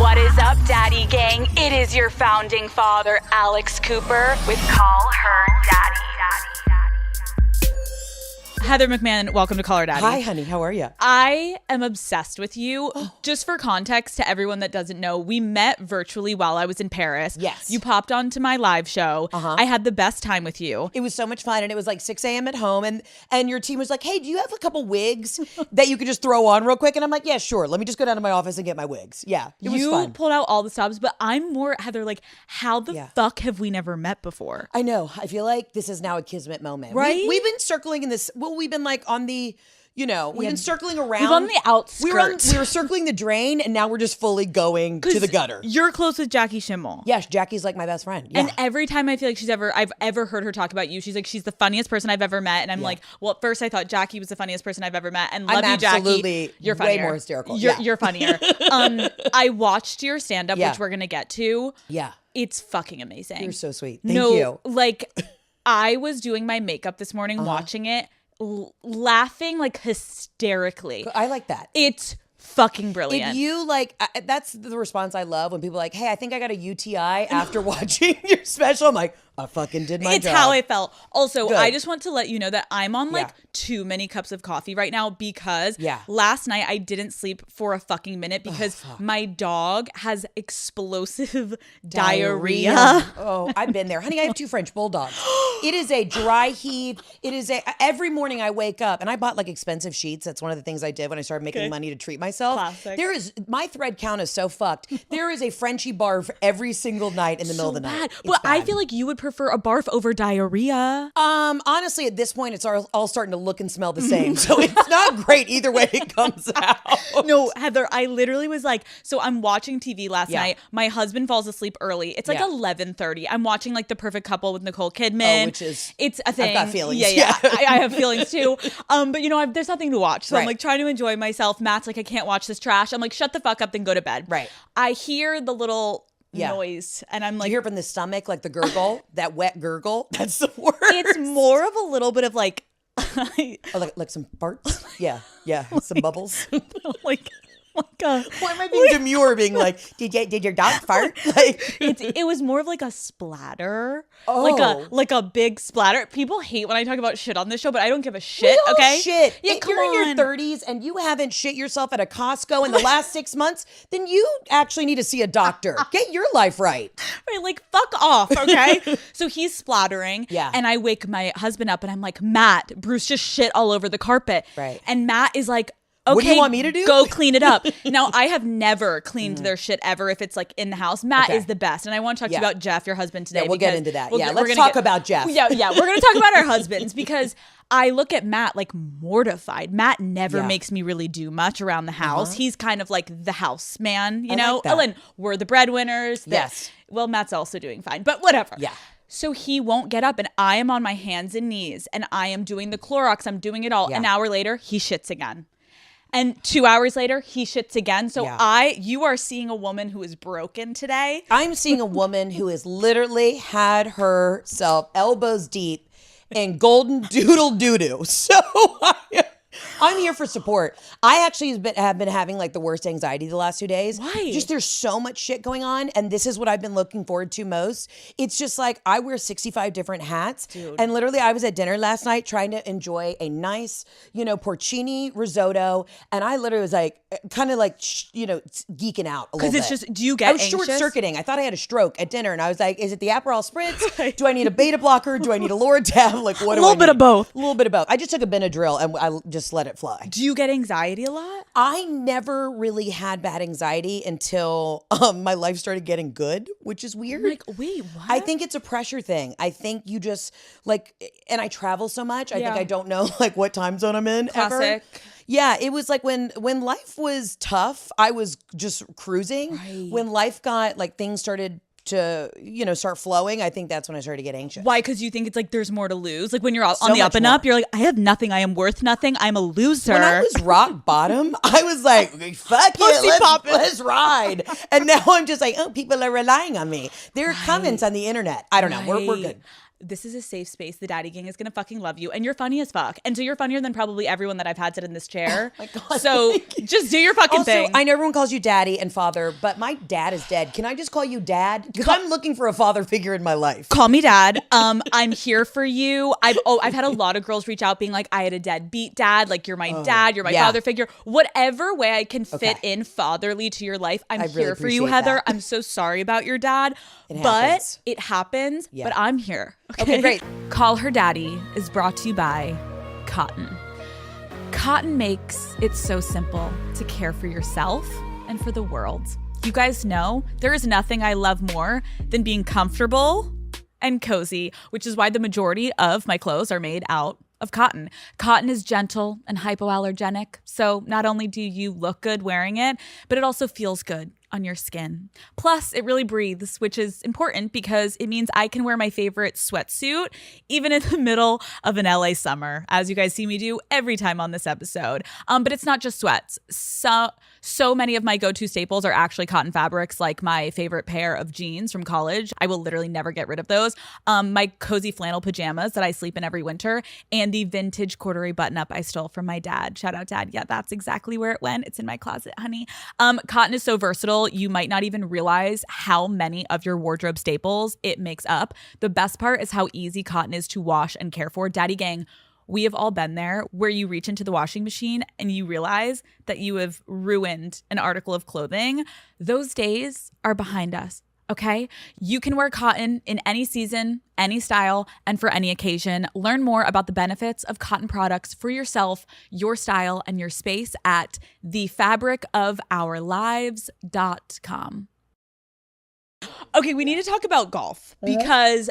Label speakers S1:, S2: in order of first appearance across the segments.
S1: What is up, Daddy Gang? It is your founding father, Alex Cooper, with Call Her Daddy.
S2: Heather McMahan, welcome to Call Her Daddy.
S3: Hi, honey. How are you?
S2: I am obsessed with you. Just for context, to everyone that doesn't know, we met virtually while I was in Paris.
S3: Yes.
S2: You popped onto my live show. I had the best time with you.
S3: It was so much fun, and it was like 6 a.m. at home, and your team was like, hey, do you have a couple wigs that you could just throw on real quick? And I'm like, yeah, sure. Let me just go down to my office and get my wigs. Yeah, it was fun.
S2: You pulled out all the stops, but I'm more, Heather, like, how the fuck have we never met before?
S3: I know. I feel like this is now a kismet moment.
S2: Right?
S3: We've been circling in this, we've been like on the, we've been circling around.
S2: We've on the outskirts.
S3: We were circling the drain, and now we're just fully going to the gutter.
S2: You're close with Jackie Schimmel.
S3: Yes, Jackie's like my best friend. Yeah.
S2: And every time I feel like I've ever heard her talk about you, she's like, she's the funniest person I've ever met. And I'm like, well, at first I thought Jackie was the funniest person I've ever met. And love you, Jackie.
S3: Absolutely
S2: You're funnier.
S3: way more hysterical.
S2: You're funnier. I watched your stand-up, which we're going to get to.
S3: Yeah.
S2: It's fucking amazing.
S3: You're so sweet. Thank you.
S2: Like, I was doing my makeup this morning, watching it, laughing like hysterically.
S3: I like that.
S2: It's fucking brilliant.
S3: If you like, that's the response I love when people are like, hey, I think I got a UTI after watching your special. I'm like, I fucking did my job.
S2: It's how I felt. Also,
S3: Good.
S2: I just want to let you know that I'm on like too many cups of coffee right now because last night I didn't sleep for a fucking minute because my dog has explosive diarrhea.
S3: Oh, I've been there. Honey, I have 2 French bulldogs. It is a dry heave. Every morning I wake up, and I bought like expensive sheets. That's one of the things I did when I started making money to treat myself.
S2: Classic.
S3: My thread count is so fucked. There is a Frenchie barf every single night in the middle of the night.
S2: But I feel like you would prefer a barf over diarrhea.
S3: Honestly, at this point, it's all starting to look and smell the same. So it's not great either way it comes out.
S2: No, Heather, I literally was like, so I'm watching TV last night. My husband falls asleep early. It's like 11:30. I'm watching like The Perfect Couple with Nicole Kidman. It's a thing.
S3: I've got feelings.
S2: Yeah. I have feelings too. But there's nothing to watch. So I'm
S3: Right.
S2: like trying to enjoy myself. Matt's like, I can't watch this trash. I'm like, shut the fuck up, then go to bed.
S3: Right.
S2: I hear the little noise and I'm
S3: You
S2: like,
S3: hear from the stomach, like the gurgle, that wet gurgle. That's the worst.
S2: it's more of a little bit of like,
S3: like some farts. Yeah, some bubbles.
S2: like
S3: Why am I being demure? Being like, did your dog fart? Like,
S2: it was more of like a splatter, like a big splatter. People hate when I talk about shit on this show, but I don't give a shit.
S3: we don't
S2: Okay,
S3: shit.
S2: Yeah,
S3: If you're in your 30s and you haven't shit yourself at a Costco in the last 6 months, then you actually need to see a doctor. Get your life right.
S2: Right, like fuck off. Okay, so he's splattering.
S3: Yeah.
S2: and I wake my husband up, and I'm like, Matt, Bruce just shit all over the carpet.
S3: Right.
S2: and Matt is like, okay,
S3: What do you want me to do?
S2: Go clean it up. Now, I have never cleaned their shit ever if it's like in the house. Matt
S3: Okay.
S2: is the best. And I want to talk to you about Jeff, your husband, today.
S3: Yeah, we'll get
S2: because
S3: into that.
S2: we're
S3: Let's
S2: gonna
S3: talk about Jeff.
S2: Yeah, we're going to talk about our husbands because I look at Matt like mortified. Matt never makes me really do much around the house. He's kind of like the house man, you know?
S3: like that.
S2: Ellen, we're the breadwinners.
S3: Yes.
S2: Well, Matt's also doing fine, but whatever.
S3: Yeah.
S2: So he won't get up and I am on my hands and knees and I am doing the Clorox. I'm doing it all.
S3: Yeah.
S2: An hour later, he shits again. And 2 hours later, he shits again. So you are seeing a woman who is broken today.
S3: I'm seeing a woman who has literally had herself elbows deep in golden doodle doo-doo. So I'm here for support. I actually have been having like the worst anxiety the last 2 days.
S2: Why?
S3: Just there's so much shit going on, and this is what I've been looking forward to most. It's just like I wear 65 different hats, and literally I was at dinner last night trying to enjoy a nice, porcini risotto, and I literally was like, kind of like, geeking out a little bit.
S2: Because it's just, do you get
S3: I was
S2: anxious?
S3: short-circuiting. I thought I had a stroke at dinner, and I was like, is it the Aperol Spritz? Do I need a beta blocker? Do I need a Loratab? Like, what do I need?
S2: A little bit of both.
S3: A little bit of both. I just took a Benadryl, and I just let it fly.
S2: Do you get anxiety a lot?
S3: I never really had bad anxiety until my life started getting good, which is weird.
S2: Like, wait, what?
S3: I think it's a pressure thing. I think you just and I travel so much. I think
S2: Yeah.
S3: I don't know like what time zone I'm in ever.
S2: Classic.
S3: Yeah, it was like when life was tough, I was just cruising.
S2: Right.
S3: When life got things started to start flowing, I think that's when I started to get anxious.
S2: Why? Because you think it's like there's more to lose? Like when you're on
S3: So
S2: the up
S3: much
S2: and
S3: more.
S2: up, you're like, I have nothing. I am worth nothing. I'm a loser.
S3: When I was rock bottom, I was like, fuck
S2: Pussy
S3: it,
S2: poppin'.
S3: let's ride. And now I'm just like, oh, people are relying on me. There are comments on the internet. I don't know. We're good.
S2: this is a safe space. The daddy gang is going to fucking love you. And you're funny as fuck. And so you're funnier than probably everyone that I've had sit in this chair. Oh my God. So just do your fucking thing.
S3: I know everyone calls you daddy and father, but my dad is dead. Can I just call you dad? Because I'm looking for a father figure in my life.
S2: Call me dad. I'm here for you. I've had a lot of girls reach out being like, I had a deadbeat dad. Like, you're my dad. You're my father figure. Whatever way I can fit in fatherly to your life, I'm here for you, Heather. I'm so sorry about your dad. It happens. Yeah. But I'm here.
S3: Okay, great.
S2: Call Her Daddy is brought to you by Cotton. Cotton makes it so simple to care for yourself and for the world. You guys know there is nothing I love more than being comfortable and cozy, which is why the majority of my clothes are made out of cotton. Cotton is gentle and hypoallergenic, so not only do you look good wearing it, but it also feels good on your skin. Plus, it really breathes, which is important because it means I can wear my favorite sweatsuit even in the middle of an LA summer, as you guys see me do every time on this episode. But it's not just sweats. So many of my go-to staples are actually cotton fabrics, like my favorite pair of jeans from college. I will literally never get rid of those. My cozy flannel pajamas that I sleep in every winter, and the vintage corduroy button-up I stole from my dad. Shout out, Dad. Yeah, that's exactly where it went. It's in my closet, honey. Cotton is so versatile, you might not even realize how many of your wardrobe staples it makes up. The best part is how easy cotton is to wash and care for. Daddy gang, we have all been there where you reach into the washing machine and you realize that you have ruined an article of clothing. Those days are behind us. Okay? You can wear cotton in any season, any style, and for any occasion. Learn more about the benefits of cotton products for yourself, your style, and your space at thefabricofourlives.com. Okay, we need to talk about golf because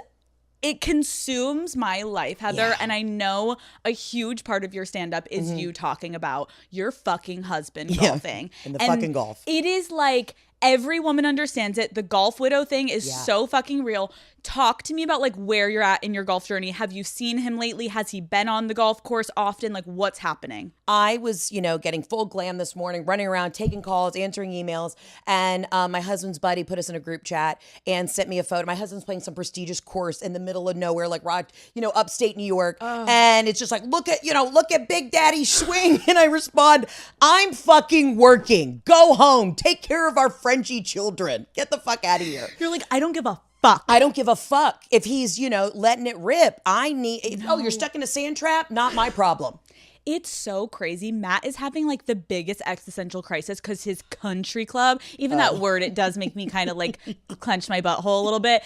S2: it consumes my life, Heather. Yeah. And I know a huge part of your stand-up is you talking about your fucking husband golfing.
S3: And fucking golf.
S2: It is like every woman understands it. The golf widow thing is so fucking real. Talk to me about like where you're at in your golf journey. Have you seen him lately? Has he been on the golf course often? Like, what's happening?
S3: I was, getting full glam this morning, running around, taking calls, answering emails. And my husband's buddy put us in a group chat and sent me a photo. My husband's playing some prestigious course in the middle of nowhere, like upstate New York. Oh. And it's just like, look at Big Daddy swing. And I respond, I'm fucking working. Go home. Take care of our Frenchie children. Get the fuck out of here.
S2: You're like, I don't give a fuck.
S3: I don't give a fuck if he's, letting it rip. You're stuck in a sand trap? Not my problem.
S2: It's so crazy. Matt is having like the biggest existential crisis because his country club, even that word, it does make me kind of like clench my butthole a little bit.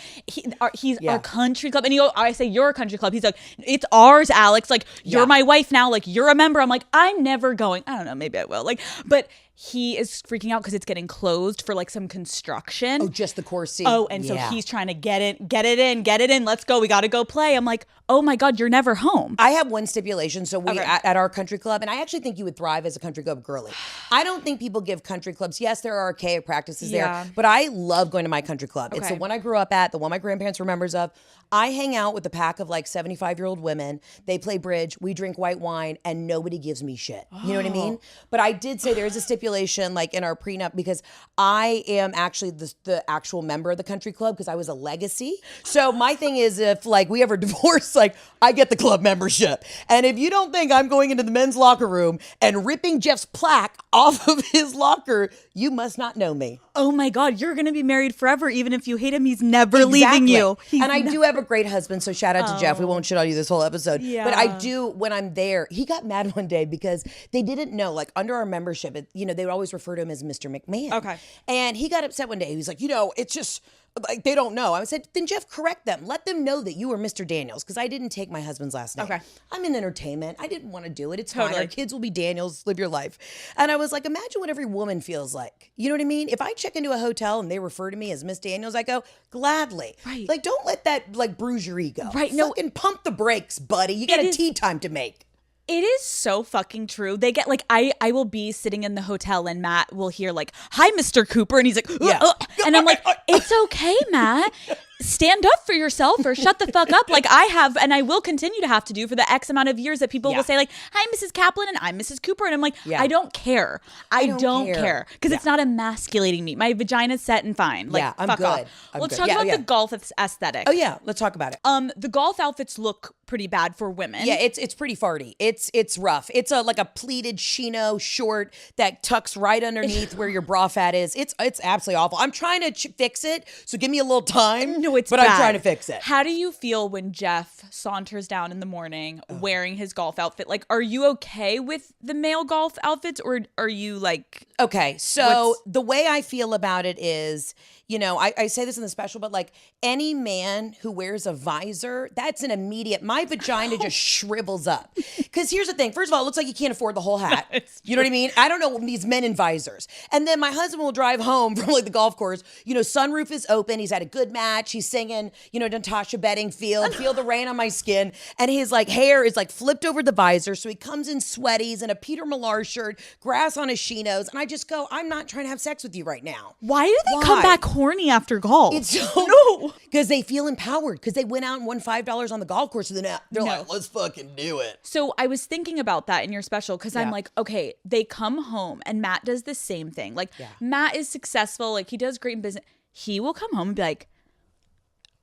S2: He's our country club. And I say, you're a country club. He's like, it's ours, Alex. Like, you're my wife now. Like, you're a member. I'm like, I'm never going. I don't know. Maybe I will. Like, but he is freaking out because it's getting closed for like some construction.
S3: Oh, just the course seat.
S2: Oh, and so he's trying to get it in. Let's go. We got to go play. I'm like, oh my God, you're never home.
S3: I have one stipulation. So we at our country club, and I actually think you would thrive as a country club girly. I don't think people give country clubs. Yes, there are archaic practices there, but I love going to my country club. Okay. It's the one I grew up at, the one my grandparents were members of. I hang out with a pack of like 75-year-old women. They play bridge. We drink white wine, and nobody gives me shit. You know what I mean? But I did say there is a stipulation like in our prenup because I am actually the actual member of the country club because I was a legacy. So my thing is if like we ever divorce, like I get the club membership. And if you don't think I'm going into the men's locker room and ripping Jeff's plaque off of his locker, you must not know me.
S2: Oh my God, you're going to be married forever. Even if you hate him, he's never leaving you.
S3: I do have a great husband, so shout out to Jeff. We won't shit on you this whole episode. Yeah. But I do, when I'm there, he got mad one day because they didn't know, like under our membership, they would always refer to him as Mr. McMahan. Okay. And he got upset one day. He was like, it's just, like, they don't know. I said, then Jeff, correct them. Let them know that you were Mr. Daniels, because I didn't take my husband's last name. Okay. I'm in entertainment. I didn't want to do it. It's fine. Our kids will be Daniels. Live your life. And I was like, imagine what every woman feels like. You know what I mean? If I check into a hotel and they refer to me as Miss Daniels, I go, gladly. Right. Like, don't let that, like, bruise your ego. Right. No. Fucking pump the brakes, buddy. You got a tea time to make.
S2: It is so fucking true. They get like, I will be sitting in the hotel and Matt will hear like, hi, Mr. Cooper. And he's like, and I'm like, it's okay, Matt. stand up for yourself or shut the fuck up like I have and I will continue to have to do for the X amount of years that people will say like, hi, Mrs. Kaplan, and I'm Mrs. Cooper. And I'm like, I don't care. I don't care. Because it's not emasculating me. My vagina's set and fine. Like,
S3: I'm
S2: fuck
S3: good.
S2: off. Let's talk about the golf aesthetic.
S3: Oh, yeah. Let's talk about it.
S2: The golf outfits look pretty bad for women.
S3: Yeah, it's pretty farty. It's rough. It's like a pleated chino short that tucks right underneath where your bra fat is. It's absolutely awful. I'm trying to fix it, so give me a little time.
S2: No, it's
S3: but
S2: bad.
S3: I'm trying to fix it.
S2: How do you feel when Jeff saunters down in the morning wearing his golf outfit? Like, are you okay with the male golf outfits, or are you like...
S3: Okay, so the way I feel about it is, you know, I say this in the special, but like any man who wears a visor, that's an immediate, my vagina just shrivels up. Because here's the thing. First of all, it looks like you can't afford the whole hat. You know what I mean? I don't know these men in visors. And then my husband will drive home from like the golf course. You know, sunroof is open. He's had a good match. He's singing, you know, Natasha Bedingfield, Feel the Rain on My Skin. And his like hair is like flipped over the visor. So he comes in sweaties and a Peter Millar shirt, grass on his chinos. And I just go, I'm not trying to have sex with you right now.
S2: Why do they come back horny after golf?
S3: It's so, because they feel empowered because they went out and won $5 on the golf course. And then they're like, let's fucking do it.
S2: So I was thinking about that in your special because I'm like, okay, they come home and Matt does the same thing. Like Matt is successful. Like he does great in business. He will come home and be like,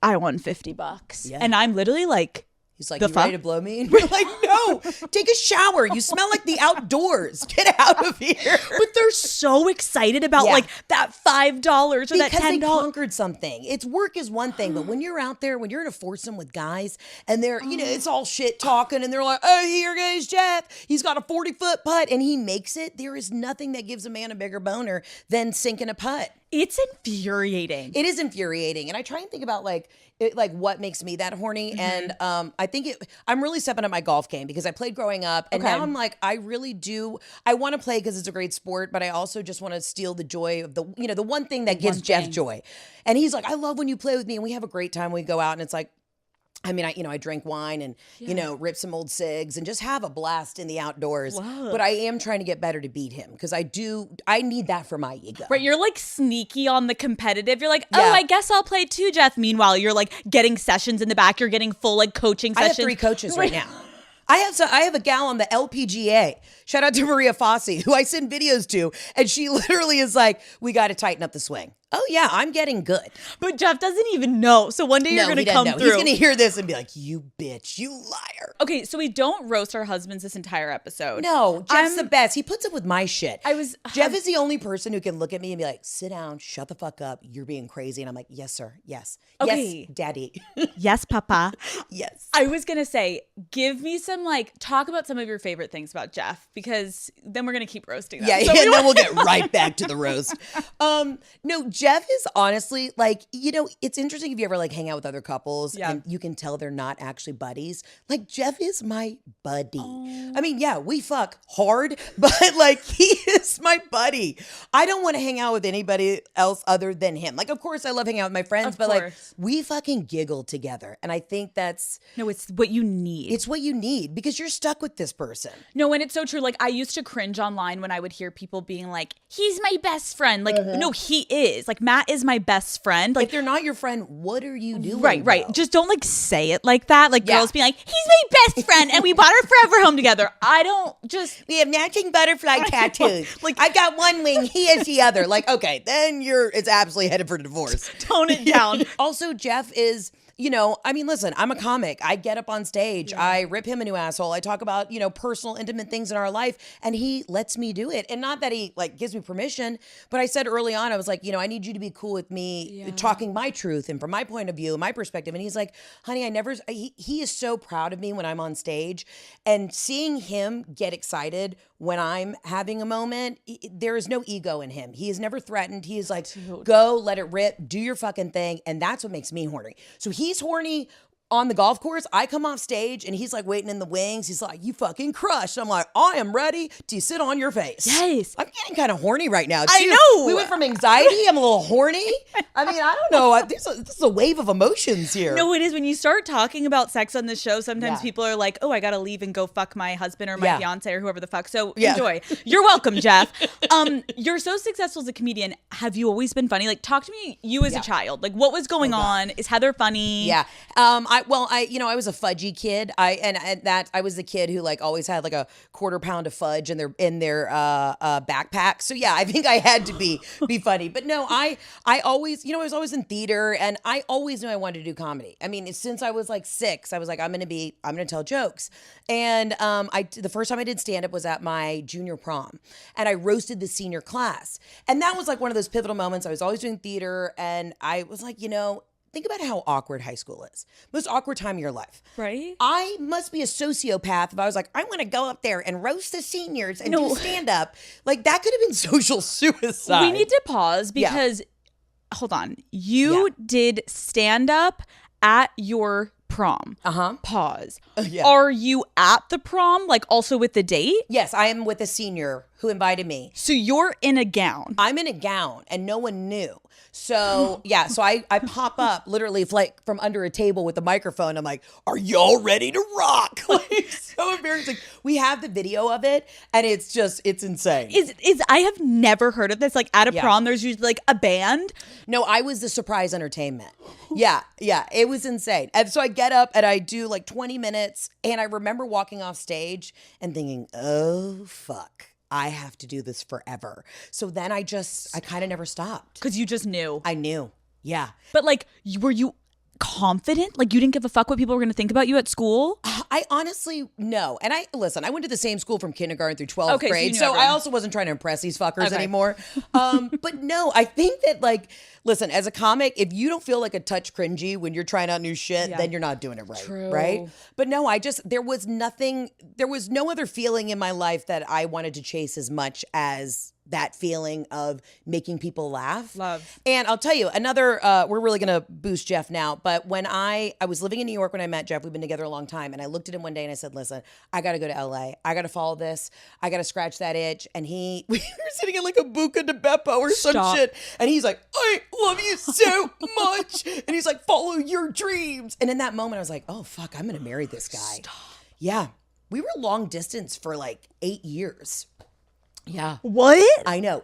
S2: I won $50. Yeah. And I'm literally like,
S3: he's like, you ready to blow me? And we're like, no, take a shower. You smell like the outdoors. Get out of here.
S2: But they're so excited about like that $5 or
S3: because
S2: that $10.
S3: They conquered something. It's work is one thing, but when you're out there, when you're in a foursome with guys and they're, you know, it's all shit talking and they're like, oh, here goes Jeff. He's got a 40-foot putt and he makes it. There is nothing that gives a man a bigger boner than sinking a putt.
S2: It's infuriating.
S3: It is infuriating. And I try and think about like what makes me that horny. And I think I'm really stepping up my golf game because I played growing up. And now I'm like, I really do. I want to play because it's a great sport, but I also just want to steal the joy of the one thing that gives Jeff joy. And he's like, I love when you play with me and we have a great time. We go out and it's like, I mean, I drink wine and, you know, rip some old cigs and just have a blast in the outdoors. Wow. But I am trying to get better to beat him because I need that for my ego.
S2: Right. You're like sneaky on the competitive. You're like, oh, I guess I'll play too, Jeff. Meanwhile, you're like getting sessions in the back. You're getting full like coaching sessions.
S3: I have 3 coaches right now. I have a gal on the LPGA. Shout out to Maria Fossey, who I send videos to. And she literally is like, we got to tighten up the swing. Oh, yeah, I'm getting good.
S2: But Jeff doesn't even know. So one day you're going to come through.
S3: He's going to hear this and be like, you bitch, you liar.
S2: Okay, so we don't roast our husbands this entire episode.
S3: No, Jeff's the best. He puts up with my shit. Jeff is the only person who can look at me and be like, sit down, shut the fuck up. You're being crazy. And I'm like, yes, sir. Yes. Okay. Yes, daddy.
S2: Yes, papa.
S3: Yes.
S2: I was going to say, give me some, talk about some of your favorite things about Jeff, because then we're going to keep roasting them.
S3: Yeah, and then we'll get right back to the roast. No, Jeff is honestly it's interesting if you ever hang out with other couples and you can tell they're not actually buddies. Like Jeff is my buddy. Oh. I mean, yeah, we fuck hard, but he is my buddy. I don't want to hang out with anybody else other than him. Of course I love hanging out with my friends, but we fucking giggle together. And I think it's
S2: what you need.
S3: It's what you need because you're stuck with this person.
S2: No, and it's so true. I used to cringe online when I would hear people being like, he's my best friend. No, he is. Matt is my best friend.
S3: If they're not your friend, what are you doing?
S2: Right. Just don't say it like that. Girls being like, he's my best friend and we bought our forever home together.
S3: We have matching butterfly tattoos. I got one wing, he has the other. Okay, then it's absolutely headed for divorce.
S2: Tone it down.
S3: Also, Jeff is... listen, I'm a comic. I get up on stage. Yeah. I rip him a new asshole. I talk about, personal, intimate things in our life, and he lets me do it. And not that he gives me permission, but I said early on, I was like, I need you to be cool with me talking my truth and from my point of view, my perspective. And he's like, honey, he is so proud of me when I'm on stage, and seeing him get excited when I'm having a moment, there is no ego in him. He is never threatened. He is like, go, let it rip, do your fucking thing. And that's what makes me horny. So he's horny on the golf course, I come off stage and he's like waiting in the wings. He's like, you fucking crushed. I'm like, I am ready to sit on your face.
S2: Yes.
S3: I'm getting kind of horny right now, too.
S2: I know.
S3: We went from anxiety. I'm a little horny. I mean, I don't know. This is a wave of emotions here.
S2: No, it is. When you start talking about sex on the show, sometimes people are like, oh, I got to leave and go fuck my husband or my fiance or whoever the fuck. So enjoy. You're welcome, Jeff. You're so successful as a comedian. Have you always been funny? Like, talk to me, you as a child. Like, what was going on? Is Heather funny?
S3: Yeah. I was a fudgy kid. I was the kid who like always had like a quarter pound of fudge in their backpack. So yeah, I think I had to be funny. But no, I always, I was always in theater, and I always knew I wanted to do comedy. I mean, since I was like 6, I was like, I'm gonna tell jokes. And the first time I did stand up was at my junior prom, and I roasted the senior class, and that was like one of those pivotal moments. I was always doing theater, and I was like, think about how awkward high school is. Most awkward time of your life.
S2: Right.
S3: I must be a sociopath if I was like, I want to go up there and roast the seniors and do stand up. Like, that could have been social suicide.
S2: We need to pause because, hold on. You did stand up at your prom. Pause. Are you at the prom, like also with the date?
S3: Yes, I am with a senior who invited me.
S2: So you're in a gown.
S3: I'm in a gown, and no one knew. So so I pop up literally like from under a table with a microphone. I'm like, are y'all ready to rock? Like, so embarrassing. We have the video of it, and it's insane.
S2: I have never heard of this. Like at a prom, there's usually like a band.
S3: No, I was the surprise entertainment. Yeah, it was insane. And so I get up and I do like 20 minutes, and I remember walking off stage and thinking, oh, fuck. I have to do this forever. So then I kind of never stopped.
S2: Because you just knew.
S3: I knew. Yeah.
S2: But like, were you confident? Like you didn't give a fuck what people were going to think about you at school?
S3: I honestly, no. And I went to the same school from kindergarten through 12th grade.
S2: So
S3: I also wasn't trying to impress these fuckers anymore. But no, I think that like, listen, as a comic, if you don't feel like a touch cringy when you're trying out new shit, then you're not doing it right.
S2: True.
S3: Right? But no, there was no other feeling in my life that I wanted to chase as much as that feeling of making people laugh.
S2: Love.
S3: And I'll tell you, another, we're really going to boost Jeff now, but when I was living in New York when I met Jeff, we've been together a long time, and I looked at him one day and I said, listen, I got to go to LA. I got to follow this. I got to scratch that itch. And we were sitting in like a Buca de Beppo or some shit. And he's like, I love you so much. And he's like, follow your dreams. And in that moment, I was like, oh, fuck, I'm going to marry this guy.
S2: Stop.
S3: Yeah. We were long distance for like 8 years. Yeah.
S2: What?
S3: I know.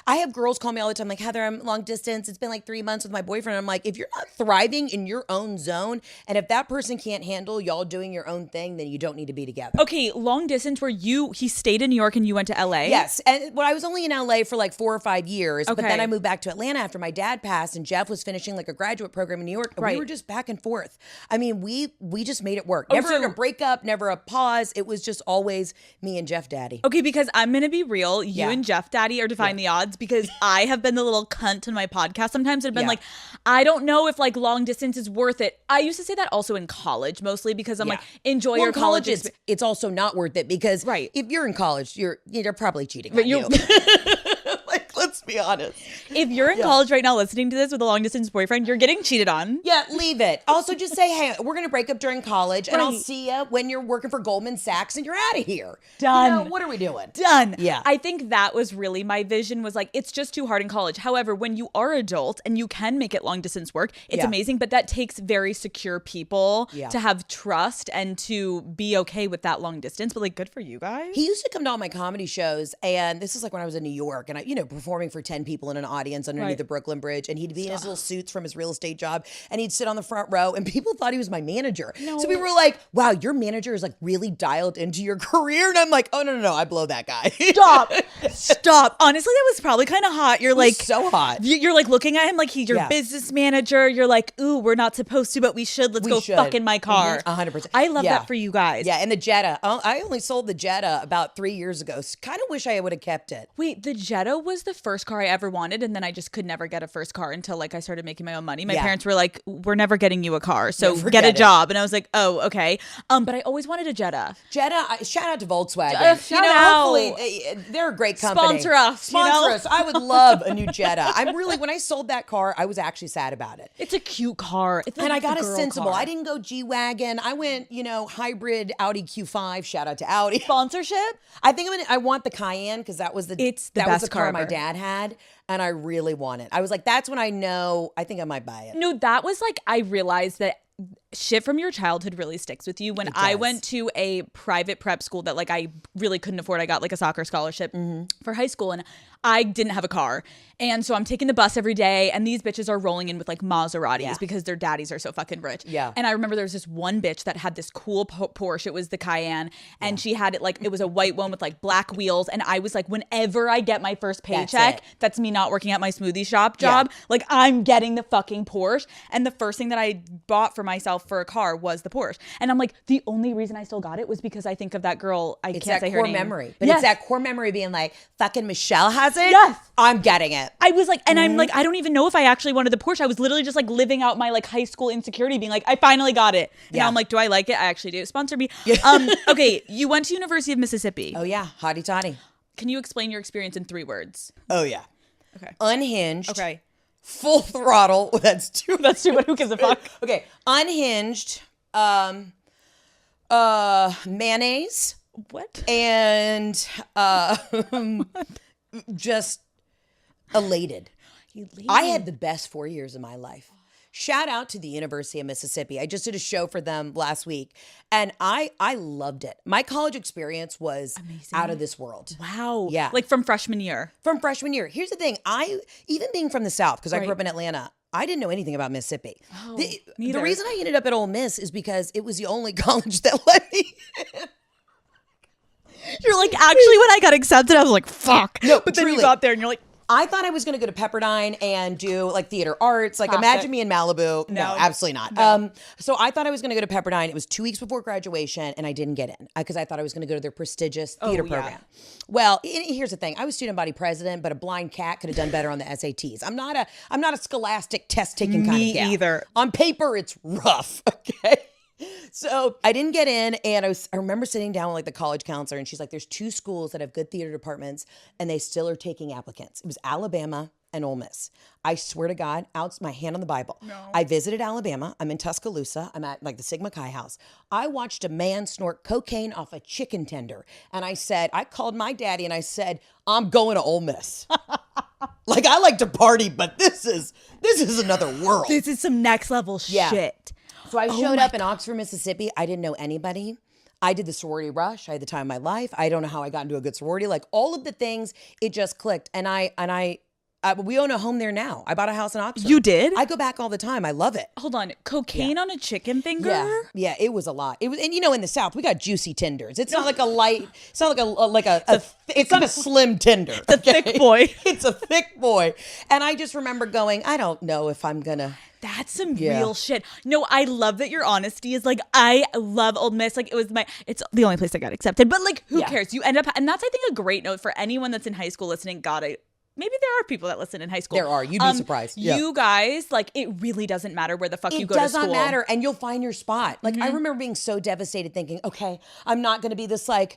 S3: I have girls call me all the time like, Heather, I'm long distance. It's been like 3 months with my boyfriend. I'm like, if you're not thriving in your own zone, and if that person can't handle y'all doing your own thing, then you don't need to be together.
S2: Okay, long distance where he stayed in New York and you went to LA?
S3: Yes. And I was only in LA for like 4 or 5 years, but then I moved back to Atlanta after my dad passed, and Jeff was finishing like a graduate program in New York. And we were just back and forth. I mean, we just made it work. Never a breakup, never a pause. It was just always me and Jeff Daddy.
S2: Okay, because I'm going to be real. You and Jeff Daddy are defying the odds, because I have been the little cunt in my podcast sometimes. I've been like, I don't know if like long distance is worth it. I used to say that also in college, mostly because I'm like, enjoy your college.
S3: It's also not worth it because if you're in college, you're probably cheating on you. Like, let's be honest.
S2: If you're in college right now listening to this with a long distance boyfriend, you're getting cheated on.
S3: Yeah, leave it. Also, just say, hey, we're going to break up during college, and I'll see you when you're working for Goldman Sachs and you're out of here.
S2: Done.
S3: What are we doing?
S2: Done.
S3: Yeah.
S2: I think that was really my vision, was like, it's just too hard in college. However, when you are adult and you can make it long distance work, it's amazing, but that takes very secure people to have trust and to be okay with that long distance. But like, good for you guys.
S3: He used to come to all my comedy shows, and this is like when I was in New York, and I, performing for 10 people in an audience underneath the Brooklyn Bridge, and he'd be in his little suits from his real estate job, and he'd sit on the front row, and people thought he was my manager. No. So we were like, wow, your manager is like really dialed into your career. And I'm like, oh, no, I blow that guy.
S2: Stop. Honestly, that was probably kind of hot. You're like,
S3: so hot.
S2: You're like looking at him like he's your business manager. You're like, ooh, we're not supposed to, but we should. Let's go fuck in my car.
S3: 100%.
S2: I love that for you guys.
S3: Yeah, and the Jetta. I only sold the Jetta about 3 years ago. So kind of wish I would have kept it.
S2: Wait, the Jetta was the first car I ever wanted, and and then I just could never get a first car until like I started making my own money. My parents were like, we're never getting you a car, so get a job. And I was like, oh, okay. But I always wanted a Jetta.
S3: Shout out to Volkswagen. Hopefully they're a great company.
S2: Sponsor us.
S3: Us. I would love a new Jetta. When I sold that car, I was actually sad about it.
S2: It's a cute car.
S3: And I got a sensible. Car. I didn't go G-Wagon. I went, hybrid Audi Q5. Shout out to Audi.
S2: Sponsorship?
S3: I want the Cayenne because that was the car my dad had. And I really want it. I was like, that's when I know, I think I might buy it.
S2: No, that was like, I realized that shit from your childhood really sticks with you. When I went to a private prep school that like I really couldn't afford, I got like a soccer scholarship for high school, and I didn't have a car. And so I'm taking the bus every day, and these bitches are rolling in with like Maseratis because their daddies are so fucking rich.
S3: Yeah.
S2: And I remember there was this one bitch that had this cool Porsche. It was the Cayenne, and she had it like, it was a white one with like black wheels. And I was like, whenever I get my first paycheck, that's me not working at my smoothie shop job. Like, I'm getting the fucking Porsche. And the first thing that I bought for myself for a car was the Porsche. And I'm like, the only reason I still got it was because I think of that girl. It's can't say her name.
S3: It's that core memory. But it's that core memory being like, fucking Michelle has it.
S2: Yes.
S3: I'm getting it.
S2: I was like, and I'm like, I don't even know if I actually wanted the Porsche. I was literally just like living out my like high school insecurity, being like, I finally got it. And now I'm like, do I like it? I actually do. Sponsor me. Okay, you went to University of Mississippi.
S3: Oh yeah, hotty toddy.
S2: Can you explain your experience in 3 words?
S3: Oh yeah.
S2: Okay.
S3: Unhinged.
S2: Okay.
S3: Full throttle. That's two.
S2: That's too. But who gives a fuck?
S3: Okay. Unhinged. Mayonnaise.
S2: What?
S3: And just elated. I had the best 4 years of my life. Shout out to the University of Mississippi. I just did a show for them last week, and I loved it. My college experience was amazing. Out of this world.
S2: Wow.
S3: Yeah.
S2: Like from freshman year.
S3: From freshman year. Here's the thing. Even being from the South, because I grew up in Atlanta, I didn't know anything about Mississippi.
S2: Oh,
S3: the reason I ended up at Ole Miss is because it was the only college that let me in.
S2: You're like, actually, when I got accepted, I was like, fuck.
S3: No,
S2: but then you got there and you're like,
S3: I thought I was going to go to Pepperdine and do like theater arts. Like imagine me in Malibu. No, absolutely not.
S2: No.
S3: So I thought I was going to go to Pepperdine. It was 2 weeks before graduation and I didn't get in because I thought I was going to go to their prestigious theater program. Well, here's the thing. I was student body president, but a blind cat could have done better on the SATs. I'm not a scholastic test taking kind of gal.
S2: Me either.
S3: On paper, it's rough. Okay. So I didn't get in, and I remember sitting down with like the college counselor, and she's like, there's 2 schools that have good theater departments, and they still are taking applicants. It was Alabama and Ole Miss. I swear to God, out my hand on the Bible. No. I visited Alabama. I'm in Tuscaloosa. I'm at like the Sigma Chi house. I watched a man snort cocaine off a chicken tender, and I called my daddy, and I said, I'm going to Ole Miss. Like, I like to party, but this is another world.
S2: This is some next level shit.
S3: So I showed up in Oxford, Mississippi. I didn't know anybody. I did the sorority rush. I had the time of my life. I don't know how I got into a good sorority. Like all of the things, it just clicked. And we own a home there now. I bought a house in Oxford.
S2: You did?
S3: I go back all the time. I love it.
S2: Hold on. Cocaine on a chicken finger?
S3: Yeah, it was a lot. It was, and in the South, we got juicy tenders. It's not like a light, it's not like it's not a slim tender.
S2: It's a thick boy.
S3: It's a thick boy. And I just remember going, I don't know if I'm gonna.
S2: That's some real shit. No, I love that your honesty is like, I love Ole Miss. Like it's the only place I got accepted, but like, who cares? You end up, and that's, I think, a great note for anyone that's in high school listening. Maybe there are people that listen in high school.
S3: There are. You'd be surprised.
S2: You guys, like, it really doesn't matter where the fuck you go to school.
S3: It does not matter, and you'll find your spot. Like, I remember being so devastated thinking, okay, I'm not going to be this, like,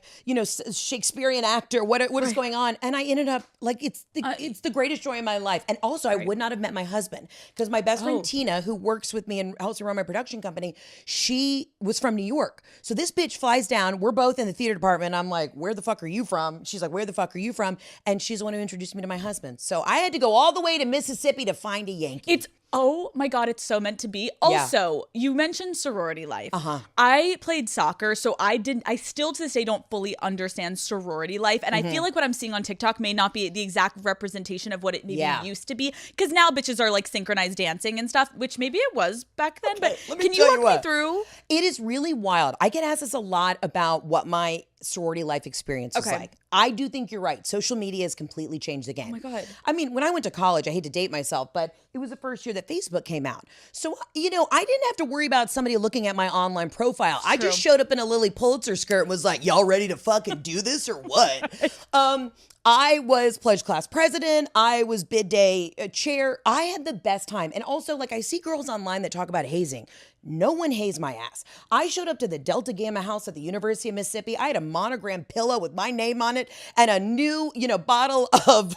S3: Shakespearean actor. What is going on? And I ended up, like, it's the greatest joy in my life. And also, I would not have met my husband because my best friend, Tina, who works with me and helps me run my production company, she was from New York. So this bitch flies down. We're both in the theater department. I'm like, where the fuck are you from? She's like, where the fuck are you from? And she's the one who introduced me to my husband. So I had to go all the way to Mississippi to find a Yankee.
S2: Oh my God, it's so meant to be. Also, you mentioned sorority life. I played soccer, so I still to this day don't fully understand sorority life. And I feel like what I'm seeing on TikTok may not be the exact representation of what it maybe used to be. Because now bitches are like synchronized dancing and stuff, which maybe it was back then. Okay, but can you walk me through?
S3: It is really wild. I get asked this a lot about what my sorority life experience was like. I do think you're right. Social media has completely changed the game.
S2: Oh my God.
S3: I mean, when I went to college, I hate to date myself, but it was the first year that that Facebook came out. So, you know, I didn't have to worry about somebody looking at my online profile. I just showed up in a Lily Pulitzer skirt and was like, y'all ready to fucking do this or what? I was pledge class president. I was bid day chair. I had the best time. And also, like, I see girls online that talk about hazing. No one hazed my ass. I showed up to the Delta Gamma house at the University of Mississippi. I had a monogram pillow with my name on it and a new, you know, bottle of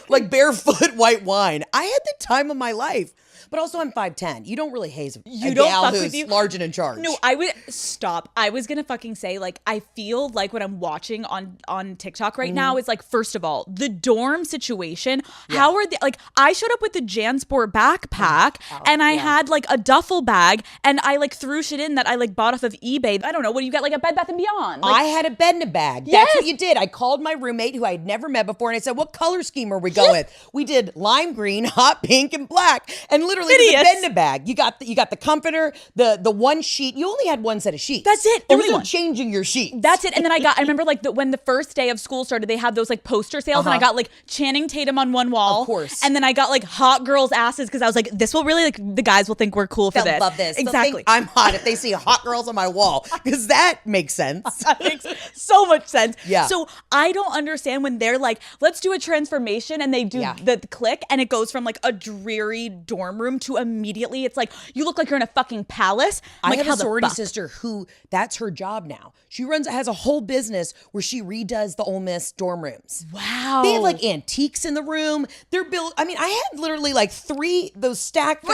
S3: like barefoot white wine. I had the time of my life. But also, I'm 5'10". You don't really haze
S2: you don't
S3: gal
S2: fuck
S3: who's
S2: with you.
S3: Large and in charge.
S2: No, I would stop. I was gonna fucking say, like, I feel like what I'm watching on TikTok right now is like, first of all, the dorm situation. Yeah. How are they? Like, I showed up with the Jansport backpack and I had like a duffel bag and I like threw shit in that I like bought off of eBay. I don't know. What do you got? Like a Bed Bath & Beyond. Like,
S3: I had a bed in a bag. That's what you did. I called my roommate who I'd never met before and I said, what color scheme are we going with? We did lime green, hot pink, and black. And literally it was a bed in a bag. You got the comforter, the one sheet. You only had one set of sheets.
S2: That's it.
S3: There was no changing your sheets.
S2: That's it. And then I remember like when the first day of school started, they had those like poster sales and I got like Channing Tatum on one wall.
S3: Of course.
S2: And then I got like hot girls' asses because I was like, this will really, like, the guys will think we're cool for
S3: They'll
S2: this.
S3: love this.
S2: Exactly.
S3: I'm hot if they see hot girls on my wall because that makes sense.
S2: That makes so much sense.
S3: Yeah.
S2: So I don't understand when they're like, let's do a transformation and they do the click and it goes from like a dreary dorm room to immediately it's like, you look like you're in a fucking palace.
S3: I have a sorority sister who that's her job now. She has a whole business where she redoes the Ole Miss dorm rooms.
S2: Wow.
S3: They have like antiques in the room. They're built. I mean, I had literally like 3 those stacked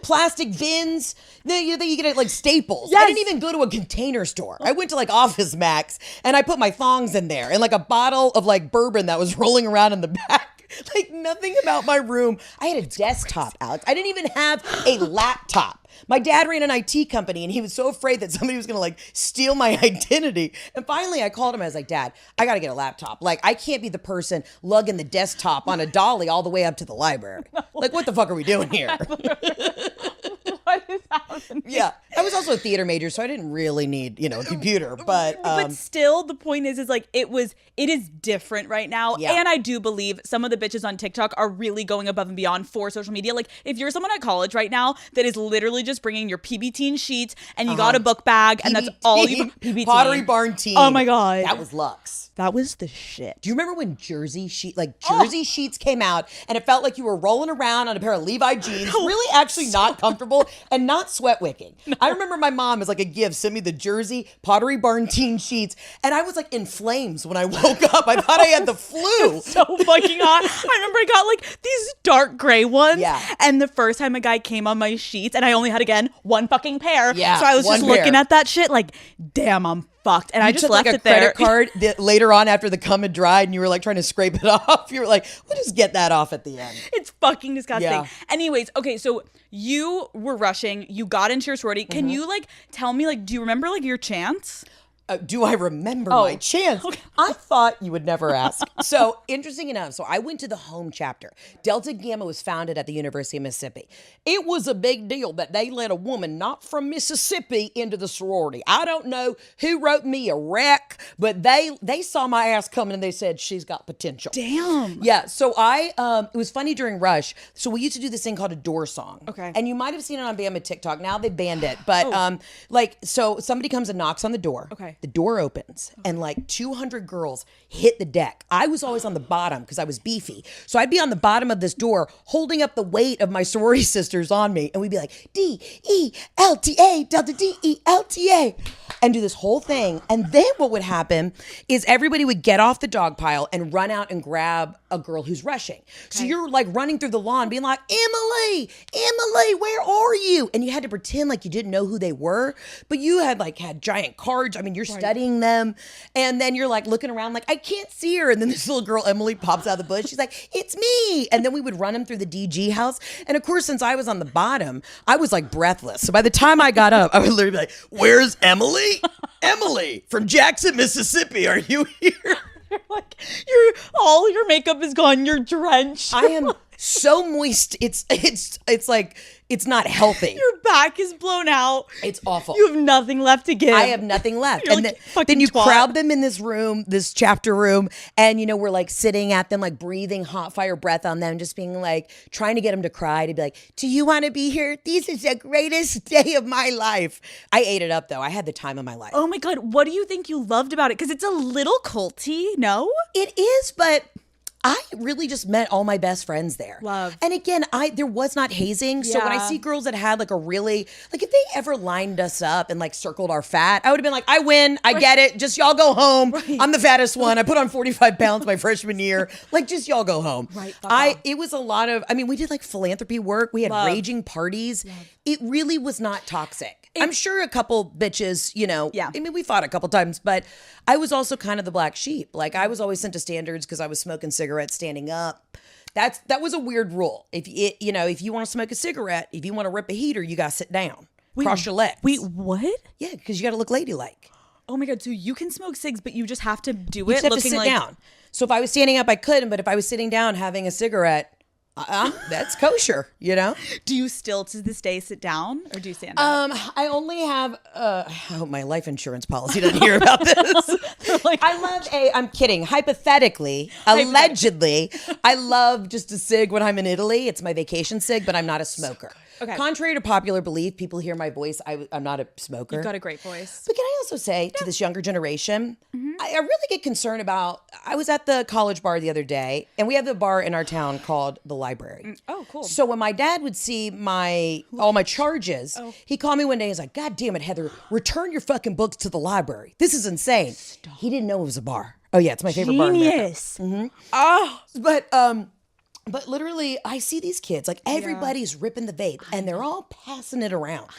S3: plastic bins. You get it like Staples.
S2: Yes.
S3: I didn't even go to a Container Store. I went to like Office Max and I put my thongs in there and like a bottle of like bourbon that was rolling around in the back. Like nothing about my room. I had a desktop, Alex. I didn't even have a laptop. My dad ran an IT company and he was so afraid that somebody was going to like steal my identity. And finally I called him. I was like, Dad, I got to get a laptop. Like I can't be the person lugging the desktop on a dolly all the way up to the library. Like what the fuck are we doing here?
S2: What is happening?
S3: Yeah. I was also a theater major, so I didn't really need, a computer,
S2: but still the point is like it is different right now.
S3: Yeah.
S2: And I do believe some of the bitches on TikTok are really going above and beyond for social media. Like if you're someone at college right now that is literally just bringing your PB teen sheets and you got a book bag and that's all you PB
S3: Pottery Barn teen.
S2: Oh my God.
S3: That was luxe.
S2: That was the shit.
S3: Do you remember when Jersey sheets came out and it felt like you were rolling around on a pair of Levi jeans, really actually not comfortable and not sweat wicking? No. I remember my mom as like a gift sent me the Jersey Pottery Barn teen sheets and I was like in flames when I woke up. I thought I had the flu.
S2: So fucking hot. I remember I got like these dark gray ones.
S3: Yeah.
S2: And the first time a guy came on my sheets and I only had again one fucking pair.
S3: Yeah.
S2: So I was just looking at that shit like, damn, I'm fucked. And I just left
S3: like
S2: it there.
S3: You took like a credit card that later on after the cum had dried and you were like trying to scrape it off. You were like, we'll just get that off at the end.
S2: It's fucking disgusting.
S3: Yeah.
S2: Anyways, okay, so you were rushing. You got into your sorority. Can you like tell me like, do you remember like your chants?
S3: Do I remember my chance? Okay. I thought you would never ask. So interesting enough, so I went to the home chapter. Delta Gamma was founded at the University of Mississippi. It was a big deal that they let a woman not from Mississippi into the sorority. I don't know who wrote me a rec, but they saw my ass coming and they said she's got potential.
S2: Damn.
S3: Yeah. So it was funny during Rush. So we used to do this thing called a door song.
S2: Okay.
S3: And you might have seen it on Bama TikTok. Now they banned it, but so somebody comes and knocks on the door.
S2: Okay.
S3: The door opens and like 200 girls hit the deck. I was always on the bottom because I was beefy. So I'd be on the bottom of this door holding up the weight of my sorority sisters on me. And we'd be like, D-E-L-T-A, Delta D-E-L-T-A. And do this whole thing. And then what would happen is everybody would get off the dog pile and run out and grab a girl who's rushing. Okay. So you're like running through the lawn being like, Emily, where are you? And you had to pretend like you didn't know who they were, but you had giant cards. I mean, you're studying them. And then you're like looking around like, I can't see her. And then this little girl, Emily, pops out of the bush. She's like, it's me. And then we would run them through the DG house. And of course, since I was on the bottom, I was like breathless. So by the time I got up, I would literally be like, where's Emily? Emily from Jackson, Mississippi. Are you here?
S2: Like all your makeup is gone. You're drenched.
S3: I am so moist. It's like it's not healthy.
S2: Your back is blown out.
S3: It's awful.
S2: You have nothing left to give.
S3: I have nothing left.
S2: You're
S3: And
S2: like,
S3: then you
S2: twat.
S3: crowd them in this room, this chapter room, and we're like sitting at them, like breathing hot fire breath on them, just being like trying to get them to cry, to be like, do you want to be here? This is the greatest day of my life. I ate it up though. I had the time of my life.
S2: Oh my God. What do you think you loved about it? Because it's a little culty, no?
S3: It is, but I really just met all my best friends there.
S2: Love.
S3: And again, there was not hazing. So when I see girls that had like a really, like if they ever lined us up and like circled our fat, I would have been like, I win. I get it. Just y'all go home. Right. I'm the fattest one. I put on 45 pounds my freshman year. Like just y'all go home.
S2: Right.
S3: It was a lot of, we did like philanthropy work. We had raging parties. It really was not toxic. I'm sure a couple bitches,
S2: Yeah.
S3: we fought a couple times, but I was also kind of the black sheep. Like I was always sent to standards because I was smoking cigarettes standing up. That was a weird rule. If you want to smoke a cigarette, if you want to rip a heater, you got to sit down, cross your legs.
S2: Wait, what?
S3: Yeah, because you got to look ladylike.
S2: Oh my God. So you can smoke cigs, but you just have to do
S3: You
S2: it
S3: just have to
S2: looking
S3: sit
S2: like
S3: down. So if I was standing up, I couldn't. But if I was sitting down having a cigarette, that's kosher,
S2: Do you still to this day sit down or do you stand up?
S3: I only have I hope my life insurance policy doesn't hear about this. I'm kidding. Hypothetically, allegedly, I love just a cig when I'm in Italy. It's my vacation cig, but I'm not a smoker.
S2: Okay.
S3: Contrary to popular belief, people hear my voice. I'm not a smoker.
S2: You've got a great voice.
S3: But can I also say to this younger generation, I really get concerned about, I was at the college bar the other day, and we have a bar in our town called the Library.
S2: Oh, cool.
S3: So when my dad would see all my charges, he called me one day and he's like, God damn it, Heather, return your fucking books to the library. This is insane. Stop. He didn't know it was a bar. Oh yeah, it's my favorite bar in America.
S2: Genius. Oh.
S3: But literally, I see these kids, like everybody's ripping the vape and they're all passing it around.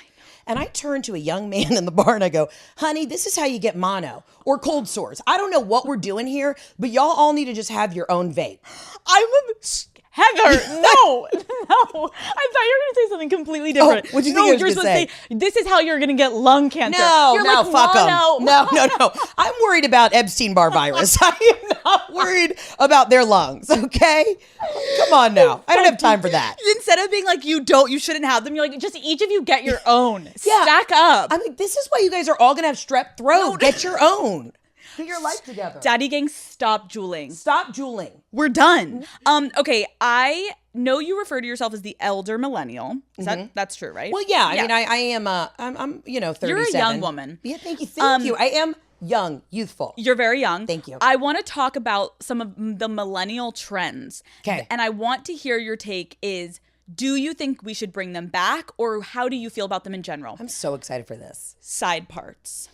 S3: And I turn to a young man in the bar and I go, honey, this is how you get mono or cold sores. I don't know what we're doing here, but y'all all need to just have your own vape.
S2: Heather, no. I thought you were going to say something completely different.
S3: What'd you think I was
S2: you're
S3: gonna say?
S2: This is how you're going to get lung cancer.
S3: No, fuck them. No. I'm worried about Epstein-Barr virus. I am not worried about their lungs, okay? Come on now. I don't have time for that.
S2: Instead of being like, you shouldn't have them, you're like, just each of you get your own. Stack up.
S3: This is why you guys are all going to have strep throat. Get your own. Get your life together.
S2: Daddy gang, stop juuling.
S3: Stop juuling.
S2: We're done. Okay, I know you refer to yourself as the elder millennial. Is that's true, right?
S3: Well, yeah. I mean, I am. I'm 37.
S2: You're a young woman.
S3: Yeah, thank you. Thank you. I am young, youthful.
S2: You're very young.
S3: Thank you.
S2: I want to talk about some of the millennial trends.
S3: Okay.
S2: And I want to hear your take is, do you think we should bring them back, or how do you feel about them in general?
S3: I'm so excited for this.
S2: Side parts.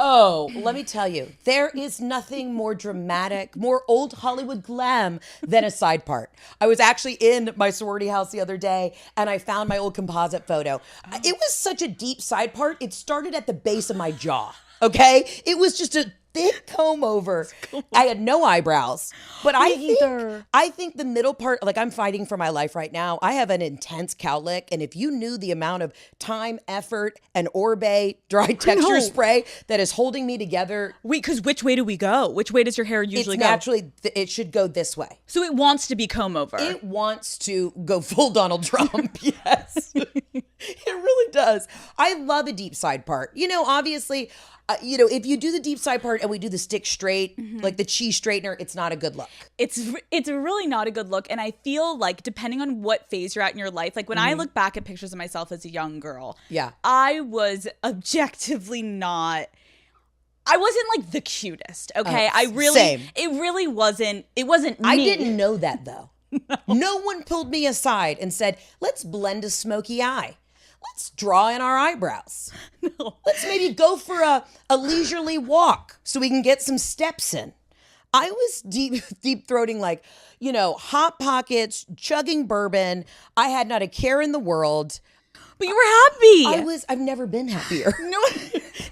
S3: Oh, let me tell you, there is nothing more dramatic, more old Hollywood glam than a side part. I was actually in my sorority house the other day and I found my old composite photo. It was such a deep side part. It started at the base of my jaw. Okay. It was just a thick comb over. Cool. I had no eyebrows, but I think the middle part, like I'm fighting for my life right now. I have an intense cowlick. And if you knew the amount of time, effort, and Orbe dry texture spray that is holding me together.
S2: Wait, because which way do we go? Which way does your hair usually go?
S3: Naturally, it should go this way.
S2: So it wants to be comb over.
S3: It wants to go full Donald Trump. Yes, it really does. I love a deep side part. Obviously, if you do the deep side part and we do the stick straight, like the cheese straightener, it's not a good look.
S2: It's really not a good look. And I feel like depending on what phase you're at in your life, like when I look back at pictures of myself as a young girl, I was objectively not. I wasn't like the cutest. Okay.
S3: Same.
S2: It really wasn't. It wasn't me.
S3: I didn't know that though. No one pulled me aside and said, let's blend a smoky eye. Let's draw in our eyebrows. No. Let's maybe go for a leisurely walk so we can get some steps in. I was deep throating like, Hot Pockets, chugging bourbon. I had not a care in the world.
S2: But you were happy.
S3: I've never been happier. No.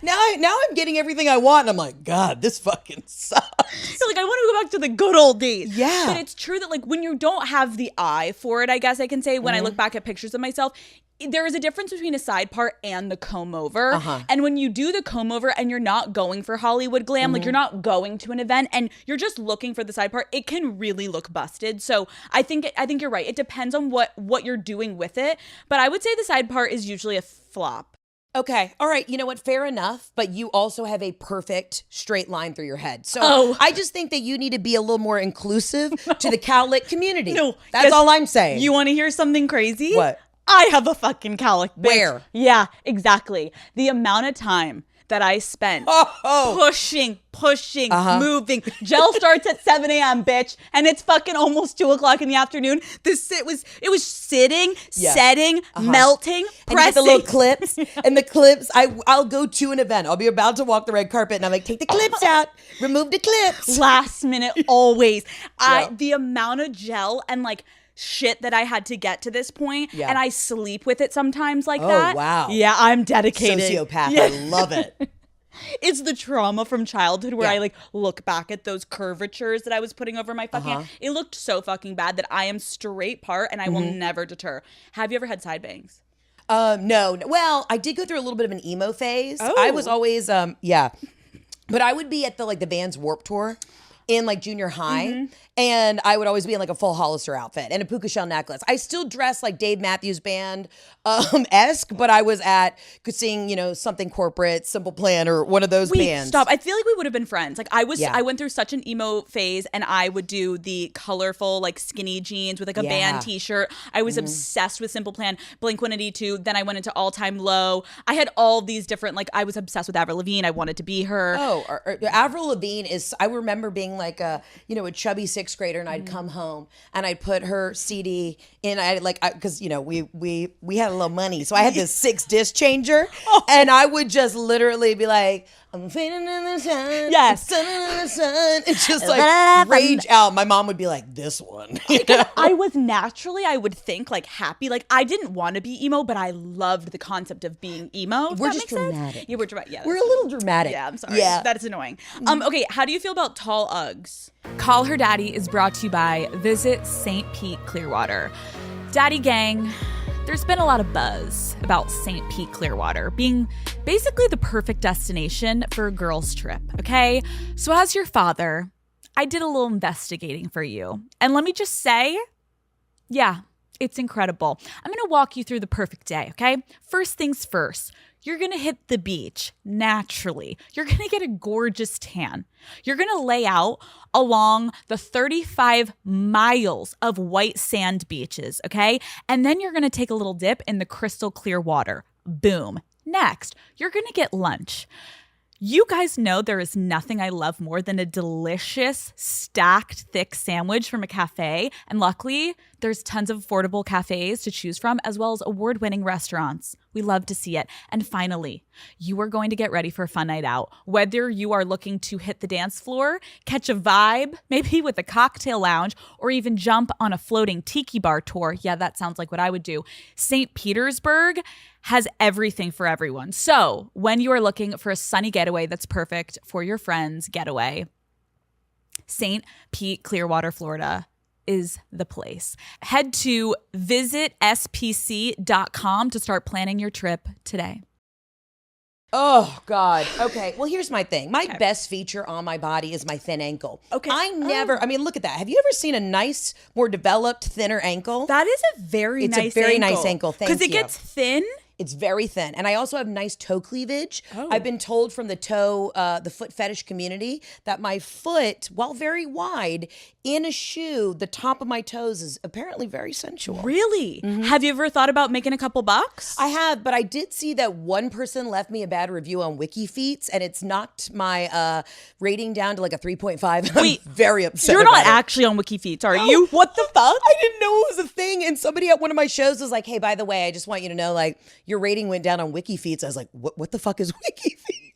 S3: Now I'm getting everything I want and I'm like, God, this fucking sucks.
S2: You're like, I want to go back to the good old days.
S3: Yeah.
S2: But it's true that like when you don't have the eye for it, I guess I can say, when I look back at pictures of myself, there is a difference between a side part and the comb over. And when you do the comb over and you're not going for Hollywood glam, like you're not going to an event and you're just looking for the side part, it can really look busted. So I think you're right. It depends on what you're doing with it. But I would say the side part is usually a flop.
S3: Okay. All right. You know what? Fair enough. But you also have a perfect straight line through your head. So I just think that you need to be a little more inclusive to the cowlick community. That's all I'm saying.
S2: You want to hear something crazy?
S3: What?
S2: I have a fucking cowlick, bitch.
S3: Where?
S2: Yeah, exactly. The amount of time that I spent pushing, moving. Gel starts at 7 a.m., bitch, and it's fucking almost 2 o'clock in the afternoon. It was sitting, setting, melting, pressing.
S3: And you get the little clips, and the clips, I'll go to an event. I'll be about to walk the red carpet, and I'm like, take the clips out, remove the clips.
S2: Last minute, always. The amount of gel and like shit that I had to get to this point, and I sleep with it sometimes like that.
S3: Oh, wow.
S2: Yeah, I'm dedicated.
S3: Sociopath. Yeah. I love it.
S2: It's the trauma from childhood where I like look back at those curvatures that I was putting over my fucking hand. It looked so fucking bad that I am straight part and I will never deter. Have you ever had side bangs?
S3: No. Well, I did go through a little bit of an emo phase. I was always, but I would be at the Vans Warped Tour in like junior high. And I would always be in like a full Hollister outfit and a puka shell necklace. I still dress like Dave Matthews Band esque, but I was seeing, something corporate, Simple Plan, or one of those bands.
S2: Stop. I feel like we would have been friends. Like I went through such an emo phase and I would do the colorful like skinny jeans with like a band t-shirt. I was obsessed with Simple Plan, Blink-182. Then I went into All Time Low. I had all these different, like I was obsessed with Avril Lavigne. I wanted to be her.
S3: Avril Lavigne I remember being like a chubby sixth grader, and I'd come home and I'd put her CD in. Because we had a little money, so I had this 6-disc changer, and I would just literally be like, I'm feeling in the sun, sun in the sun. It's just like rage out. My mom would be like, this one.
S2: I was naturally, I would think like happy. Like I didn't want to be emo, but I loved the concept of being emo.
S3: We're just dramatic.
S2: Yeah, we're dramatic. Yeah,
S3: we're a little dramatic.
S2: Yeah, I'm sorry. Yeah, that is annoying. Okay, how do you feel about tall Uggs? Call Her Daddy is brought to you by Visit St. Pete Clearwater. Daddy gang, there's been a lot of buzz about St. Pete Clearwater being basically the perfect destination for a girls' trip, okay? So as your father, I did a little investigating for you. And let me just say, yeah, it's incredible. I'm going to walk you through the perfect day, okay? First things first. You're going to hit the beach naturally. You're going to get a gorgeous tan. You're going to lay out along the 35 miles of white sand beaches, okay? And then you're going to take a little dip in the crystal clear water. Boom. Next, you're going to get lunch. You guys know there is nothing I love more than a delicious, stacked, thick sandwich from a cafe. And luckily, there's tons of affordable cafes to choose from, as well as award-winning restaurants. We love to see it. And finally, you are going to get ready for a fun night out. Whether you are looking to hit the dance floor, catch a vibe, maybe with a cocktail lounge, or even jump on a floating tiki bar tour. Yeah, that sounds like what I would do. St. Petersburg has everything for everyone. So when you are looking for a sunny getaway that's perfect for your friends' getaway, St. Pete Clearwater, Florida is the place. Head to visitspc.com to start planning your trip today.
S3: Oh, God. Okay. Well, here's my thing. My best feature on my body is my thin ankle.
S2: Okay.
S3: I mean, look at that. Have you ever seen a nice, more developed, thinner ankle?
S2: That is a very nice ankle.
S3: It's a very nice ankle. Thank you.
S2: Because it gets thin.
S3: It's very thin. And I also have nice toe cleavage.
S2: Oh.
S3: I've been told from the foot fetish community that my foot, while very wide, in a shoe, the top of my toes is apparently very sensual.
S2: Really? Mm-hmm. Have you ever thought about making a couple bucks?
S3: I have, but I did see that one person left me a bad review on WikiFeet, and it's knocked my rating down to like a 3.5.
S2: Wait,
S3: I'm very upset.
S2: You're not actually on WikiFeet, are you? What the fuck?
S3: I didn't know it was a thing. And somebody at one of my shows was like, hey, by the way, I just want you to know, like, your rating went down on WikiFeet. I was like, what the fuck is WikiFeet?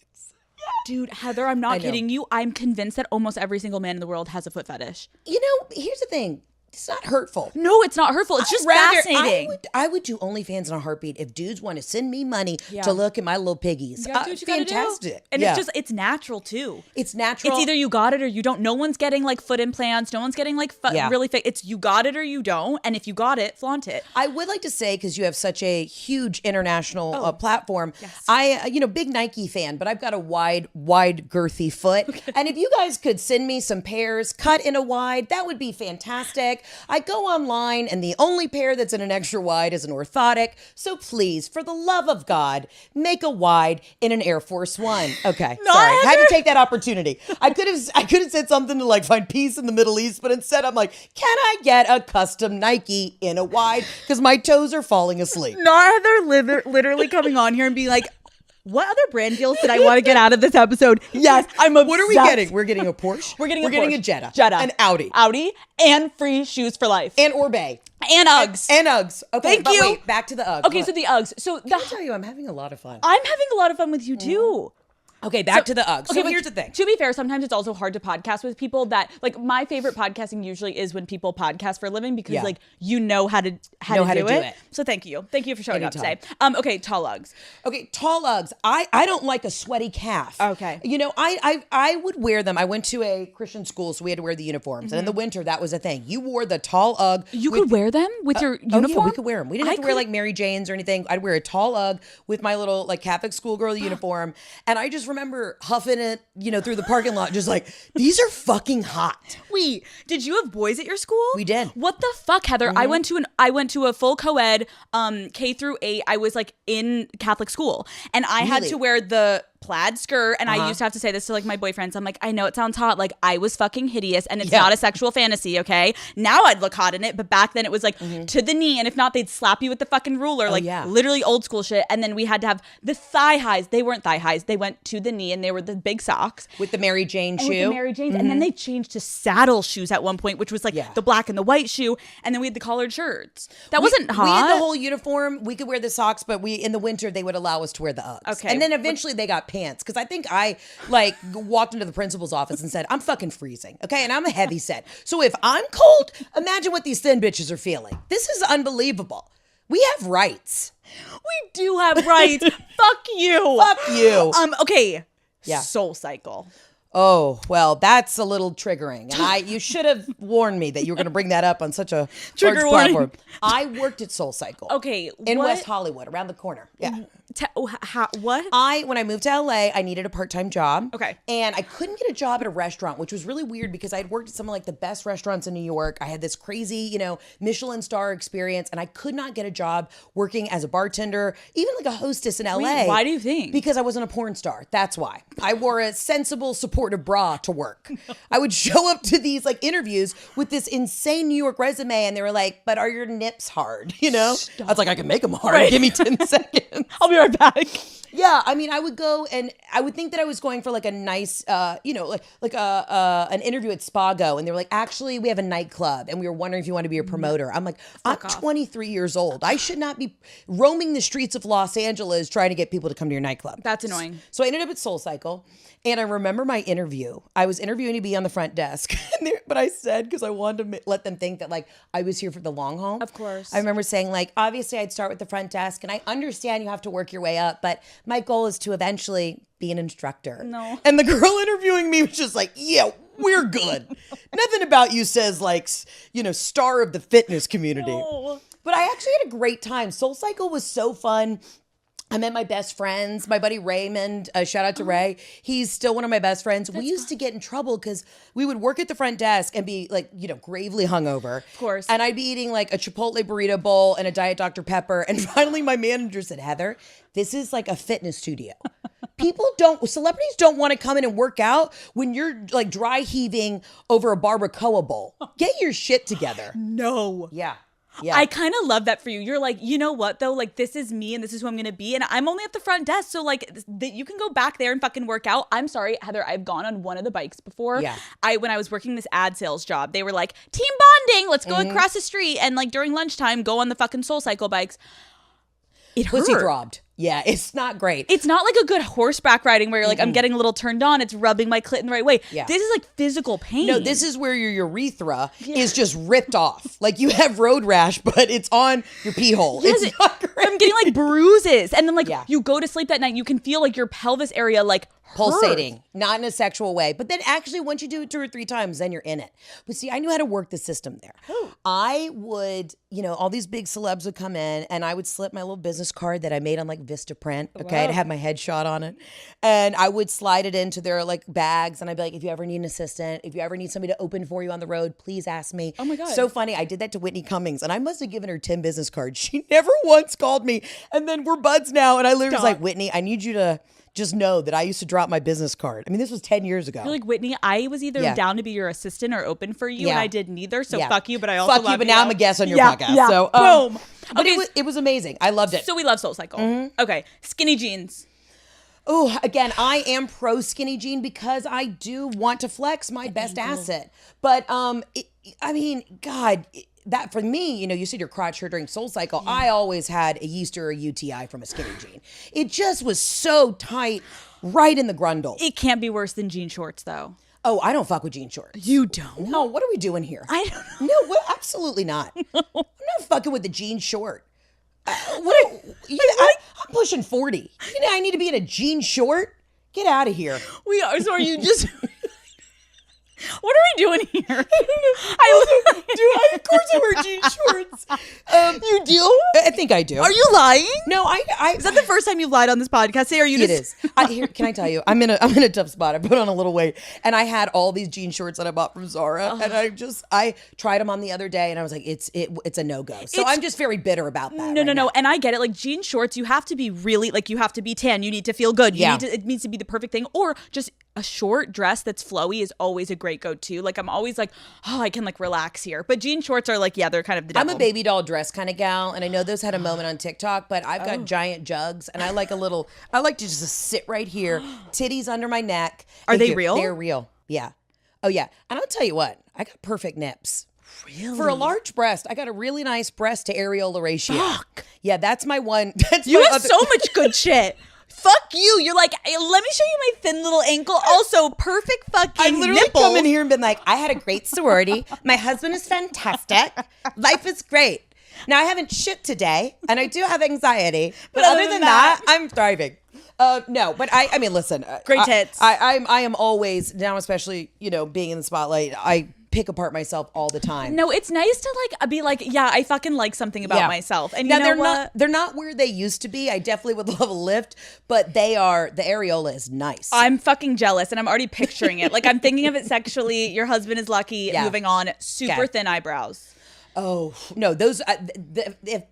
S2: Dude, Heather, I'm not kidding you. I'm convinced that almost every single man in the world has a foot fetish.
S3: You know, here's the thing. It's not hurtful.
S2: No, it's not hurtful. It's just fascinating.
S3: I would do OnlyFans in a heartbeat if dudes want to send me money to look at my little piggies. Fantastic.
S2: And it's natural too.
S3: It's natural.
S2: It's either you got it or you don't. No one's getting like foot implants. No one's getting like really fake. It's you got it or you don't. And if you got it, flaunt it.
S3: I would like to say, because you have such a huge international platform, I, big Nike fan, but I've got a wide girthy foot. Okay. And if you guys could send me some pairs cut in a wide, that would be fantastic. I go online and the only pair that's in an extra wide is an orthotic. So please, for the love of God, make a wide in an Air Force One. Okay, sorry. I had to take that opportunity. I could have said something to like find peace in the Middle East, but instead I'm like, can I get a custom Nike in a wide? Because my toes are falling asleep.
S2: Heather literally coming on here and being like, what other brand deals did I want to get out of this episode? Yes, I'm obsessed.
S3: What are we getting? We're getting a Porsche.
S2: We're getting
S3: a Jetta.
S2: An
S3: Audi,
S2: and free shoes for life,
S3: and Orbe,
S2: and Uggs,
S3: and Uggs. Okay,
S2: thank you.
S3: Wait, back to the Uggs.
S2: Okay, so the Uggs. So
S3: I tell you, I'm having a lot of fun.
S2: I'm having a lot of fun with you too.
S3: Okay, back to the Uggs.
S2: Okay,
S3: so here's the thing.
S2: To be fair, sometimes it's also hard to podcast with people that, like, my favorite podcasting usually is when people podcast for a living because, like, you know how to do it. So thank you. Thank you for showing up today. Okay, tall Uggs.
S3: Okay, tall Uggs. I don't like a sweaty calf.
S2: Okay.
S3: I would wear them. I went to a Christian school, so we had to wear the uniforms. And in the winter, that was a thing. You wore the tall Ugg.
S2: You could wear them with your uniform?
S3: Oh, yeah, we could wear them. We didn't have to wear, like, Mary Jane's or anything. I'd wear a tall Ugg with my little, like, Catholic schoolgirl uniform. And I just remember huffing it, through the parking lot, just like, these are fucking hot.
S2: Wait, did you have boys at your school?
S3: We did.
S2: What the fuck, Heather? Mm-hmm. I went to a full co-ed K through 8. I was like in Catholic school, and I had to wear the plaid skirt, and I used to have to say this to like my boyfriends. I'm like, I know it sounds hot, like I was fucking hideous, and it's not a sexual fantasy, okay? Now I'd look hot in it, but back then it was like to the knee, and if not, they'd slap you with the fucking ruler, literally old school shit. And then we had to have the thigh highs. They weren't thigh highs, they went to the knee, and they were the big socks
S3: with the Mary Jane shoe.
S2: With the Mary Janes, and then they changed to saddle shoes at one point, which was like the black and the white shoe, and then we had the collared shirts. That wasn't hot.
S3: We had the whole uniform. We could wear the socks, but in the winter they would allow us to wear the Uggs.
S2: Okay,
S3: and then eventually they got pants, because I think I like walked into the principal's office and said, I'm fucking freezing. Okay. And I'm a heavy set. So if I'm cold, imagine what these thin bitches are feeling. This is unbelievable. We have rights.
S2: We do have rights. Fuck you.
S3: Fuck you.
S2: Okay.
S3: Yeah.
S2: Soul Cycle.
S3: Oh, well, that's a little triggering. And you should have warned me that you were going to bring that up on such a
S2: trigger
S3: large
S2: warning.
S3: platform. I worked at Soul Cycle.
S2: Okay.
S3: In West Hollywood, around the corner. Yeah.
S2: What?
S3: When I moved to LA, I needed a part-time job.
S2: Okay.
S3: And I couldn't get a job at a restaurant, which was really weird because I had worked at some of like the best restaurants in New York. I had this crazy, Michelin star experience, and I could not get a job working as a bartender, even like a hostess in LA.
S2: Wait, why do you think?
S3: Because I wasn't a porn star. That's why. I wore a sensible, supportive bra to work. I would show up to these like interviews with this insane New York resume, and they were like, but are your nips hard?
S2: Stop.
S3: I was like, I can make them hard. Right. Give me 10 seconds.
S2: I'll be right back.
S3: Yeah, I mean, I would go and I would think that I was going for like a nice, an interview at Spago, and they were like, actually, we have a nightclub, and we were wondering if you want to be a promoter. I'm like, I'm 23 years old. I should not be roaming the streets of Los Angeles trying to get people to come to your nightclub.
S2: That's annoying.
S3: So I ended up at Soul Cycle, and I remember my interview. I was interviewing to be on the front desk, but I said, because I wanted to let them think that like I was here for the long haul.
S2: Of course.
S3: I remember saying like, obviously I'd start with the front desk, and I understand you have to work your way up, but my goal is to eventually be an instructor.
S2: No.
S3: And the girl interviewing me was just like, yeah, we're good. Nothing about you says like, star of the fitness community.
S2: No.
S3: But I actually had a great time. Soul Cycle was so fun. I met my best friends, my buddy Raymond, shout out to Ray. He's still one of my best friends. We used to get in trouble because we would work at the front desk and be like, gravely hungover. Of
S2: course.
S3: And I'd be eating like a Chipotle burrito bowl and a Diet Dr. Pepper. And finally my manager said, Heather, this is like a fitness studio. Celebrities don't want to come in and work out when you're like dry heaving over a barbacoa bowl. Get your shit together.
S2: No.
S3: Yeah. Yeah.
S2: I kind of love that for you. You're like, you know what though? Like, this is me and this is who I'm going to be. And I'm only at the front desk. So like you can go back there and fucking work out. I'm sorry, Heather, I've gone on one of the bikes before.
S3: Yeah.
S2: When I was working this ad sales job, they were like, team bonding, let's go across the street. And like during lunchtime, go on the fucking Soul Cycle bikes. It hurt.
S3: Pussy throbbed. Yeah, it's not great.
S2: It's not like a good horseback riding where you're like, I'm getting a little turned on. It's rubbing my clit in the right way.
S3: Yeah.
S2: This is like physical pain.
S3: No, this is where your urethra is just ripped off. Like you have road rash, but it's on your pee hole.
S2: Yes,
S3: it's not great.
S2: I'm getting like bruises. And then like you go to sleep that night, you can feel like your pelvis area like
S3: pulsating, not in a sexual way. But then actually once you do it 2 or 3 times, then you're in it. But see, I knew how to work the system there. I would, all these big celebs would come in and I would slip my little business card that I made on like Vistaprint, okay, to have my headshot on it. And I would slide it into their like bags and I'd be like, if you ever need an assistant, if you ever need somebody to open for you on the road, please ask me.
S2: Oh my God.
S3: So funny. I did that to Whitney Cummings and I must have given her 10 business cards. She never once called me. And then we're buds now. And I literally was like, Whitney, I need you to just know that I used to drop my business card. I mean, this was 10 years ago.
S2: You're like, Whitney, I was either down to be your assistant or open for you, and I did neither. So fuck you, but I also
S3: fuck
S2: love
S3: you. But now I'm a guest on your podcast.
S2: Yeah.
S3: So
S2: boom.
S3: But it was amazing. I loved it.
S2: So we love SoulCycle. Okay, skinny jeans.
S3: Oh, again, I am pro skinny jean because I do want to flex my best asset. But I mean, God. That for me, you said your crotch hurt during SoulCycle. I always had a yeast or a UTI from a skinny jean. It just was so tight, right in the grundle.
S2: It can't be worse than jean shorts, though.
S3: Oh, I don't fuck with jean shorts.
S2: You don't?
S3: No, what are we doing here?
S2: I don't know.
S3: No, well, absolutely not. I'm not fucking with the jean short. I'm pushing 40. I need to be in a jean short? Get out of here.
S2: We are. So are you just... What are we doing here?
S3: Of course I wear jean shorts.
S2: You do?
S3: I think I do.
S2: Are you lying?
S3: No, I.
S2: Is that the first time you've lied on this podcast? Say, are you?
S3: It is. Can I tell you? I'm in a tough spot. I put on a little weight, and I had all these jean shorts that I bought from Zara, and I tried them on the other day, and I was like, it's a no go. So I'm just very bitter about that.
S2: No. And I get it. Like jean shorts, you have to be really you have to be tan. You need to feel good. It needs to be the perfect thing, or just a short dress that's flowy is always a great go-to. Like I'm always like, oh, I can like relax here. But jean shorts are like, they're kind of the devil.
S3: I'm a baby doll dress kind of gal, and I know those had a moment on TikTok, but I've got giant jugs, and I like to just sit right here, titties under my neck.
S2: Are they real?
S3: They're real. Yeah. Oh yeah. And I'll tell you what, I got perfect nips.
S2: Really?
S3: For a large breast, I got a really nice breast to areola ratio.
S2: Fuck.
S3: Yeah, that's my one.
S2: You have so much good shit. Fuck you. You're like, hey, let me show you my thin little ankle. Also, perfect fucking
S3: I've literally
S2: nipples.
S3: come in here and been like, I had a great sorority. My husband is fantastic. Life is great. Now, I haven't shit today, and I do have anxiety. But other than that, I'm thriving. No, but I mean, listen.
S2: Great tits.
S3: I am always, now especially, being in the spotlight, I pick apart myself all the time.
S2: No, it's nice to be like, I fucking like something about myself. And
S3: now they're not where they used to be. I definitely would love a lift, but the areola is nice.
S2: I'm fucking jealous, and I'm already picturing it. Like I'm thinking of it sexually. Your husband is lucky. Yeah. Moving on. Super thin eyebrows.
S3: Oh no, those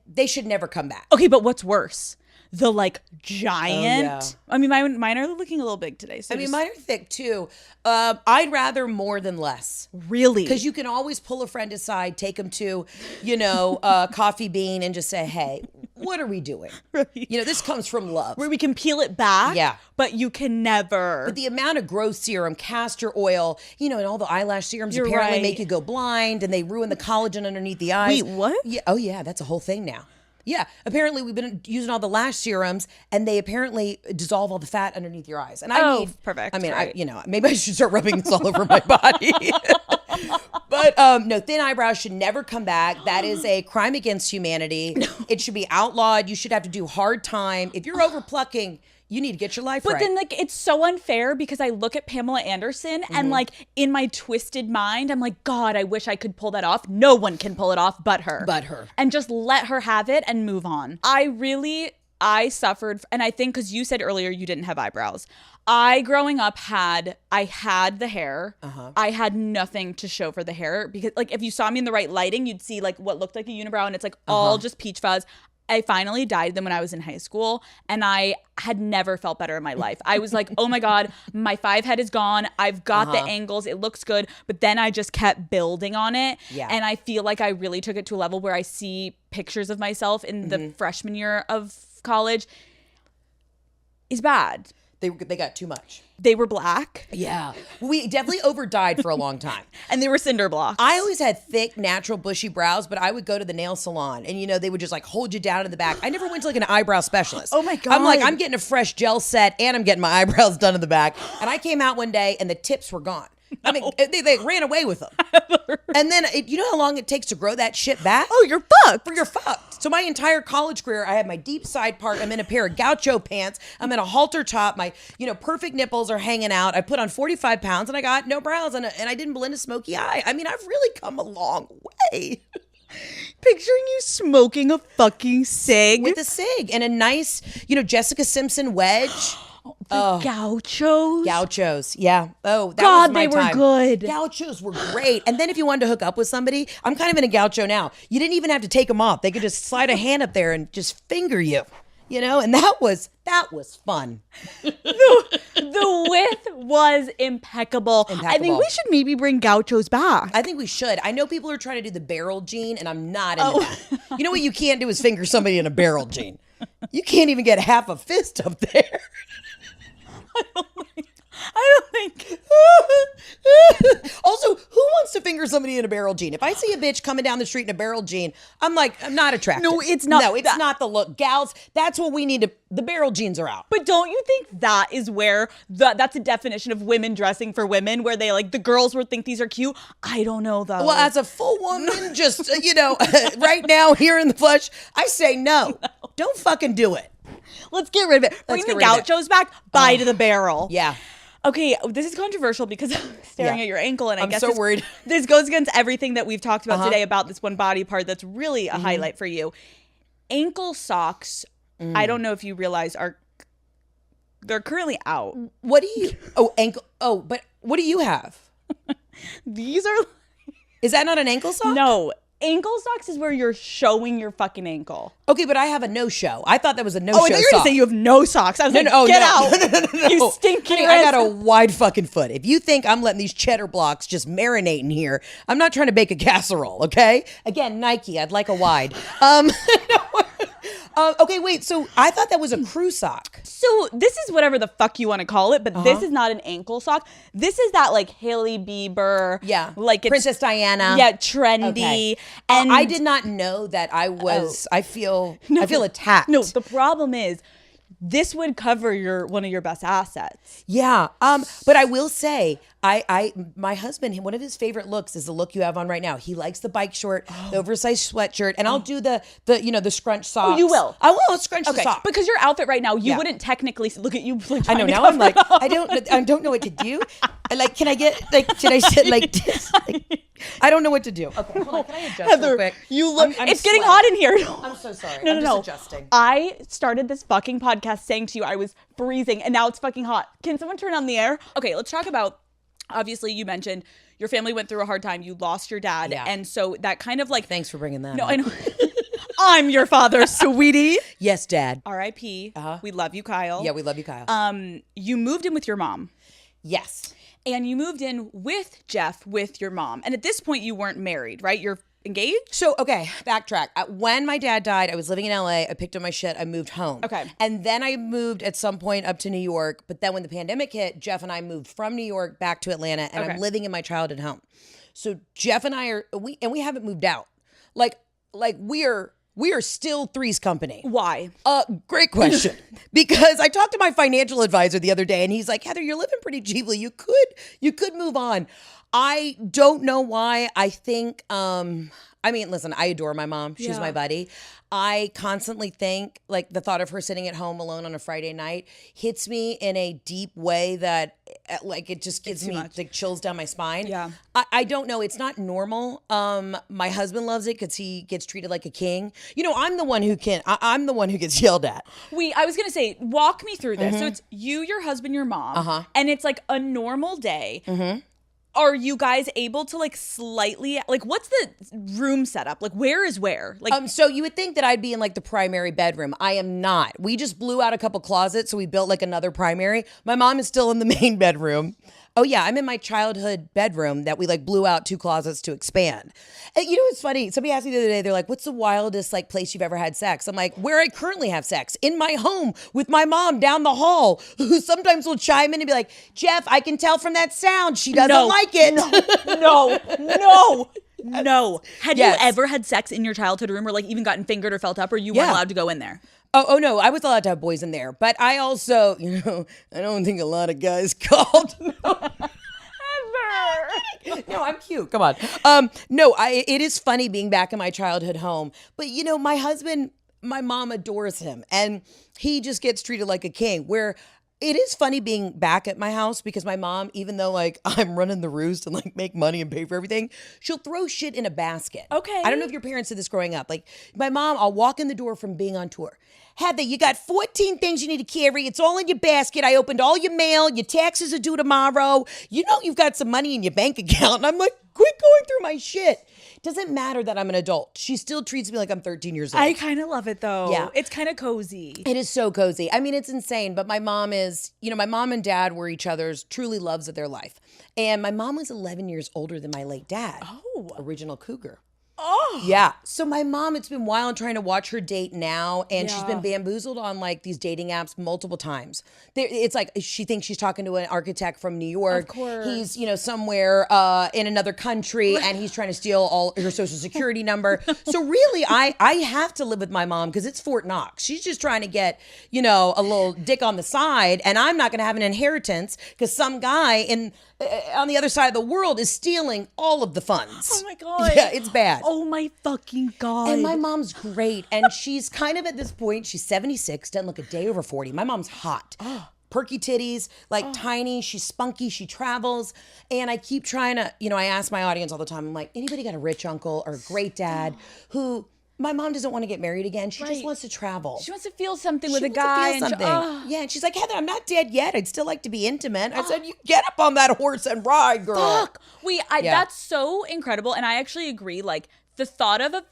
S3: they should never come back.
S2: Okay, but what's worse? The giant. I mean, mine are looking a little big today. So
S3: mine are thick too. I'd rather more than less.
S2: Really?
S3: Because you can always pull a friend aside, take them to, Coffee Bean, and just say, "Hey, what are we doing?" Right. This comes from love,
S2: where we can peel it back.
S3: Yeah.
S2: But you can never.
S3: But the amount of growth serum, castor oil, and all the eyelash serums apparently make you go blind, and they ruin the collagen underneath the eyes.
S2: Wait, what?
S3: Yeah. Oh yeah, that's a whole thing now. Yeah, apparently we've been using all the lash serums, and they apparently dissolve all the fat underneath your eyes. And I need
S2: perfect.
S3: I mean, right. Maybe I should start rubbing this all over my body. But no, thin eyebrows should never come back. That is a crime against humanity. No. It should be outlawed. You should have to do hard time. If you're over plucking, you need to get your life right.
S2: But then it's so unfair because I look at Pamela Anderson and in my twisted mind, I'm like, God, I wish I could pull that off. No one can pull it off but her. And just let her have it and move on. I suffered, and I think because you said earlier you didn't have eyebrows. Growing up had the hair. I had nothing to show for the hair because if you saw me in the right lighting, you'd see what looked like a unibrow, and it's all just peach fuzz. I finally dyed them when I was in high school, and I had never felt better in my life. I was like, oh my God, my 5 head is gone. I've got the angles. It looks good. But then I just kept building on it. Yeah. And I feel like I really took it to a level where I see pictures of myself in the freshman year of college is bad.
S3: They got too much.
S2: They were black.
S3: Yeah. We definitely over-dyed for a long time.
S2: And they were cinder blocks.
S3: I always had thick, natural, bushy brows, but I would go to the nail salon and, they would just like hold you down in the back. I never went to like an eyebrow specialist.
S2: Oh my God.
S3: I'm like, I'm getting a fresh gel set and I'm getting my eyebrows done in the back. And I came out one day and the tips were gone. No. I mean, they ran away with them. And then, you know how long it takes to grow that shit back?
S2: Oh, you're fucked.
S3: You're fucked. So my entire college career, I had my deep side part. I'm in a pair of gaucho pants. I'm in a halter top. My, perfect nipples are hanging out. I put on 45 pounds and I got no brows and I didn't blend a smoky eye. I mean, I've really come a long way.
S2: Picturing you smoking a fucking cig.
S3: With a cig and a nice, Jessica Simpson wedge.
S2: Gauchos.
S3: Gauchos, yeah. Oh, that
S2: God,
S3: was my
S2: they were
S3: time.
S2: good.
S3: Gauchos were great. And then if you wanted to hook up with somebody, I'm kind of in a gaucho now. You didn't even have to take them off. They could just slide a hand up there and just finger you, and that was fun.
S2: The width was impeccable. I think we should maybe bring gauchos back.
S3: I think we should. I know people are trying to do the barrel gene, and I'm not into that. You know what you can't do is finger somebody in a barrel gene. You can't even get half a fist up there.
S2: I don't think.
S3: Also, who wants to finger somebody in a barrel jean? If I see a bitch coming down the street in a barrel jean, I'm not attracted.
S2: No, it's not.
S3: No, it's not the look. Gals, that's what we need to. The barrel jeans are out.
S2: But don't you think that is where that's a definition of women dressing for women, where they the girls would think these are cute? I don't know though.
S3: Well, as a full woman, just right now here in the flesh, I say no. Don't fucking do it.
S2: Let's get rid of it. Bring the gauchos back. Buy to the barrel.
S3: Yeah.
S2: Okay, this is controversial because I'm staring at your ankle, and I guess
S3: I'm so worried.
S2: This goes against everything that we've talked about today about this one body part that's really a highlight for you. Ankle socks, I don't know if you realize, they're currently out.
S3: What do you... Oh, ankle... Oh, but what do you have?
S2: These are...
S3: Is that not an ankle sock?
S2: No. Ankle socks is where you're showing your fucking ankle.
S3: Okay, but I have a no-show. I thought that was a no-show sock.
S2: Oh, I thought you were going to say you have no socks. I was get out.
S3: No.
S2: You stinky
S3: Honey, I got a wide fucking foot. If you think I'm letting these cheddar blocks just marinate in here, I'm not trying to bake a casserole, okay? Again, Nike, I'd like a wide. Okay, wait. So I thought that was a crew sock.
S2: So this is whatever the fuck you want to call it, but this is not an ankle sock. This is that Hailey Bieber, it's
S3: Princess Diana,
S2: trendy.
S3: Okay.
S2: And
S3: I did not know that I was. I feel attacked.
S2: No, the problem is, this would cover one of your best assets.
S3: Yeah. But I will say, my husband, one of his favorite looks is the look you have on right now. He likes the bike short, the oversized sweatshirt, and I'll do the scrunch socks.
S2: Oh, you will?
S3: I will scrunch the socks.
S2: Because your outfit right now, you wouldn't technically look at you.
S3: I know now. I'm like, I don't know what to do. Can I get should I sit like this? I don't know what to do. Okay, hold on. Can I adjust
S2: Heather,
S3: real quick?
S2: you look. It's getting hot in here.
S3: I'm so sorry.
S2: No,
S3: I'm just adjusting.
S2: I started this fucking podcast saying to you I was freezing, and now it's fucking hot. Can someone turn on the air? Okay, let's talk about. Obviously, you mentioned your family went through a hard time. You lost your dad, and so that kind of
S3: Thanks for bringing that.
S2: No,
S3: up.
S2: I know. I'm your father, sweetie.
S3: Yes, Dad.
S2: R.I.P. We love you, Kyle.
S3: Yeah, we love you, Kyle.
S2: You moved in with your mom.
S3: Yes.
S2: And you moved in with Jeff with your mom. And at this point, you weren't married, right? You're engaged?
S3: So, okay, backtrack. When my dad died, I was living in LA. I picked up my shit. I moved home.
S2: Okay.
S3: And then I moved at some point up to New York. But then when the pandemic hit, Jeff and I moved from New York back to Atlanta. And I'm living in my childhood home. So Jeff and I we haven't moved out. We are still Three's Company.
S2: Why?
S3: Great question. Because I talked to my financial advisor the other day, and he's like, Heather, you're living pretty cheaply. You could move on. I don't know why. I think, listen, I adore my mom. She's my buddy. I constantly think, the thought of her sitting at home alone on a Friday night hits me in a deep way that, it just gives me chills down my spine.
S2: Yeah.
S3: I don't know. It's not normal. My husband loves it because he gets treated like a king. I'm the one who I'm the one who gets yelled at.
S2: I was going to say, walk me through this. So it's you, your husband, your mom, and it's a normal day. Are you guys able to slightly what's the room setup? Where is where?
S3: So you would think that I'd be in the primary bedroom. I am not. We just blew out a couple closets, so we built another primary. My mom is still in the main bedroom. Oh yeah, I'm in my childhood bedroom that we like blew out 2 closets to expand. And you know what's funny? Somebody asked me the other day, they're like, what's the wildest like place you've ever had sex? I'm like, where I currently have sex, in my home with my mom down the hall, who sometimes will chime in and be like, Jeff, I can tell from that sound she doesn't like it.
S2: No. Had you ever had sex in your childhood room or like even gotten fingered or felt up, or you weren't allowed to go in there?
S3: Oh no, I was allowed to have boys in there, but I also, I don't think a lot of guys called. No, I'm cute. Come on. No, it is funny being back in my childhood home, but my husband, my mom adores him, and he just gets treated like a king. Where it is funny being back at my house because my mom, even though like I'm running the roost and like make money and pay for everything, she'll throw shit in a basket.
S2: Okay.
S3: I don't know if your parents did this growing up. Like my mom, I'll walk in the door from being on tour. Heather, you got 14 things you need to carry. It's all in your basket. I opened all your mail. Your taxes are due tomorrow. You've got some money in your bank account. And I'm like, quit going through my shit. Doesn't matter that I'm an adult. She still treats me like I'm 13 years old.
S2: I kind of love it though.
S3: Yeah.
S2: It's kind of cozy.
S3: It is so cozy. I mean, it's insane. But my mom is, my mom and dad were each other's truly loves of their life. And my mom was 11 years older than my late dad.
S2: Oh.
S3: Original cougar.
S2: Oh.
S3: Yeah. So my mom, it's been wild trying to watch her date now, and she's been bamboozled on like these dating apps multiple times. It's like she thinks she's talking to an architect from New York.
S2: Of course.
S3: He's, somewhere in another country, and he's trying to steal all her social security number. So really, I have to live with my mom because it's Fort Knox. She's just trying to get, a little dick on the side, and I'm not going to have an inheritance because some guy on the other side of the world is stealing all of the funds.
S2: Oh my God.
S3: Yeah, it's bad.
S2: Oh my fucking God.
S3: And my mom's great. And she's kind of at this point, she's 76, doesn't look a day over 40. My mom's hot. Perky titties, like tiny. She's spunky. She travels. And I keep trying to, I ask my audience all the time, I'm like, anybody got a rich uncle or a great dad who... My mom doesn't want to get married again. She just wants to travel.
S2: She wants to feel something with a
S3: She
S2: guy.
S3: wants to feel something. Yeah, and she's like, Heather, I'm not dead yet. I'd still like to be intimate. I said, you get up on that horse and ride, girl.
S2: Fuck. That's so incredible. And I actually agree. Like, the thought of a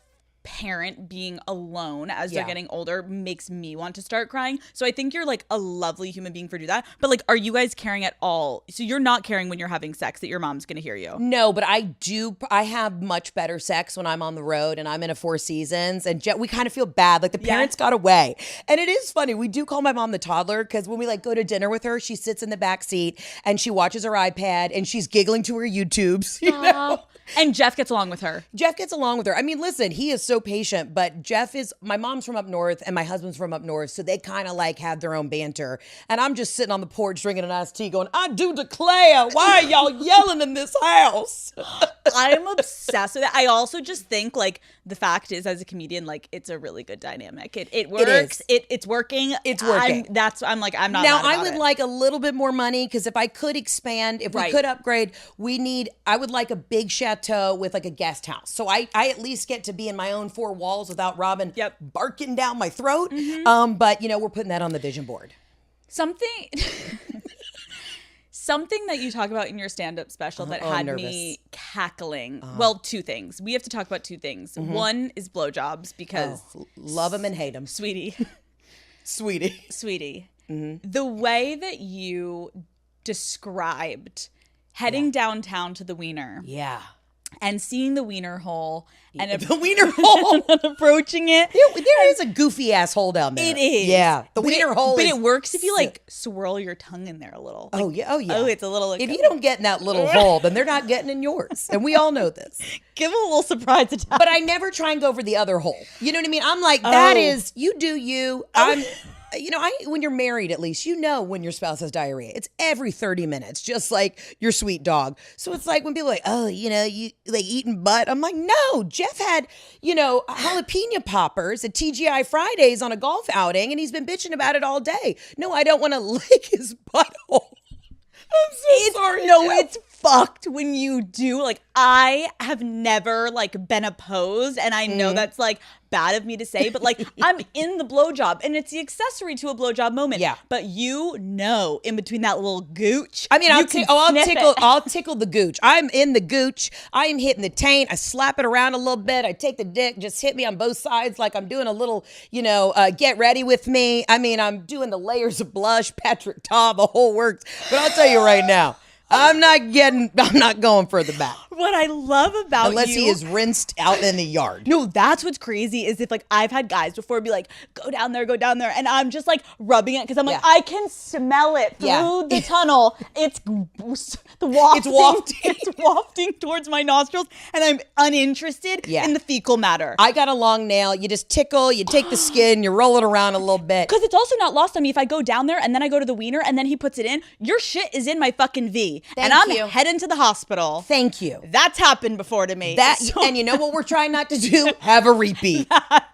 S2: parent being alone as they're getting older makes me want to start crying. So I think you're like a lovely human being for do that. But like, are you guys caring at all? So you're not caring when you're having sex that your mom's gonna hear you?
S3: No, but I do. I have much better sex when I'm on the road and I'm in a Four Seasons, and we kind of feel bad. Like the parents got away. And it is funny. We do call my mom the toddler because when we like go to dinner with her, she sits in the back seat and she watches her iPad and she's giggling to her YouTubes.
S2: And Jeff gets along with her.
S3: Jeff gets along with her. I mean, listen, he is so patient, but my mom's from up north and my husband's from up north, so they kind of like have their own banter. And I'm just sitting on the porch drinking an iced tea going, I do declare, why are y'all yelling in this house?
S2: I'm obsessed with it. I also just think like the fact is as a comedian, like it's a really good dynamic. It works. It's working.
S3: It's working.
S2: I'm not
S3: now
S2: mad
S3: I
S2: about
S3: would
S2: it.
S3: like a little bit more money because if I could expand, if we could upgrade, I would like a big chateau with like a guest house. So I at least get to be in my own four walls without Robin barking down my throat. But we're putting that on the vision board.
S2: Something that you talk about in your stand-up special that had me cackling. Well, two things. We have to talk about two things. One is blowjobs because
S3: love them and hate them.
S2: Sweetie.
S3: Mm-hmm.
S2: The way that you described heading downtown to the Wiener.
S3: Yeah.
S2: And seeing the Wiener hole and
S3: the Wiener hole
S2: and approaching it.
S3: There is a goofy ass hole down there.
S2: It is.
S3: Yeah. The Wiener hole.
S2: But it works if you like swirl your tongue in there a little. Like,
S3: oh yeah.
S2: Oh, it's a little. Like,
S3: if you don't get in that little hole, then they're not getting in yours, and we all know this.
S2: Give them a little surprise attack.
S3: But I never try and go for the other hole. You know what I mean? I'm like, that is you do you. When you're married, at least, when your spouse has diarrhea. It's every 30 minutes, just like your sweet dog. So it's like when people are like, oh, you like eating butt. I'm like, no, Jeff had, jalapeno poppers at TGI Fridays on a golf outing, and he's been bitching about it all day. No, I don't want to lick his butthole. I'm so sorry.
S2: No,
S3: Jeff.
S2: it's fucked when you do. Like, I have never been opposed, and I know that's bad of me to say, but I'm in the blowjob, and it's the accessory to a blowjob moment.
S3: Yeah.
S2: But in between that little gooch.
S3: I mean, I'll tickle the gooch. I'm in the gooch. I am hitting the taint. I slap it around a little bit. I take the dick, just hit me on both sides like I'm doing a little, get ready with me. I mean, I'm doing the layers of blush, Patrick Ta, the whole works. But I'll tell you right now, I'm not going further back.
S2: What I love about
S3: Unless he is rinsed out in the yard.
S2: No, that's what's crazy is if like I've had guys before be like, go down there. And I'm just like rubbing it because I'm like, I can smell it through the tunnel. It's wafting towards my nostrils and I'm uninterested in the fecal matter.
S3: I got a long nail. You just tickle, you take the skin, you roll it around a little bit.
S2: Because it's also not lost on me if I go down there and then I go to the wiener and then he puts it in, your shit is in my fucking V. And I'm heading to the hospital.
S3: Thank you.
S2: That's happened before to me.
S3: And you know what we're trying not to do? Have a repeat.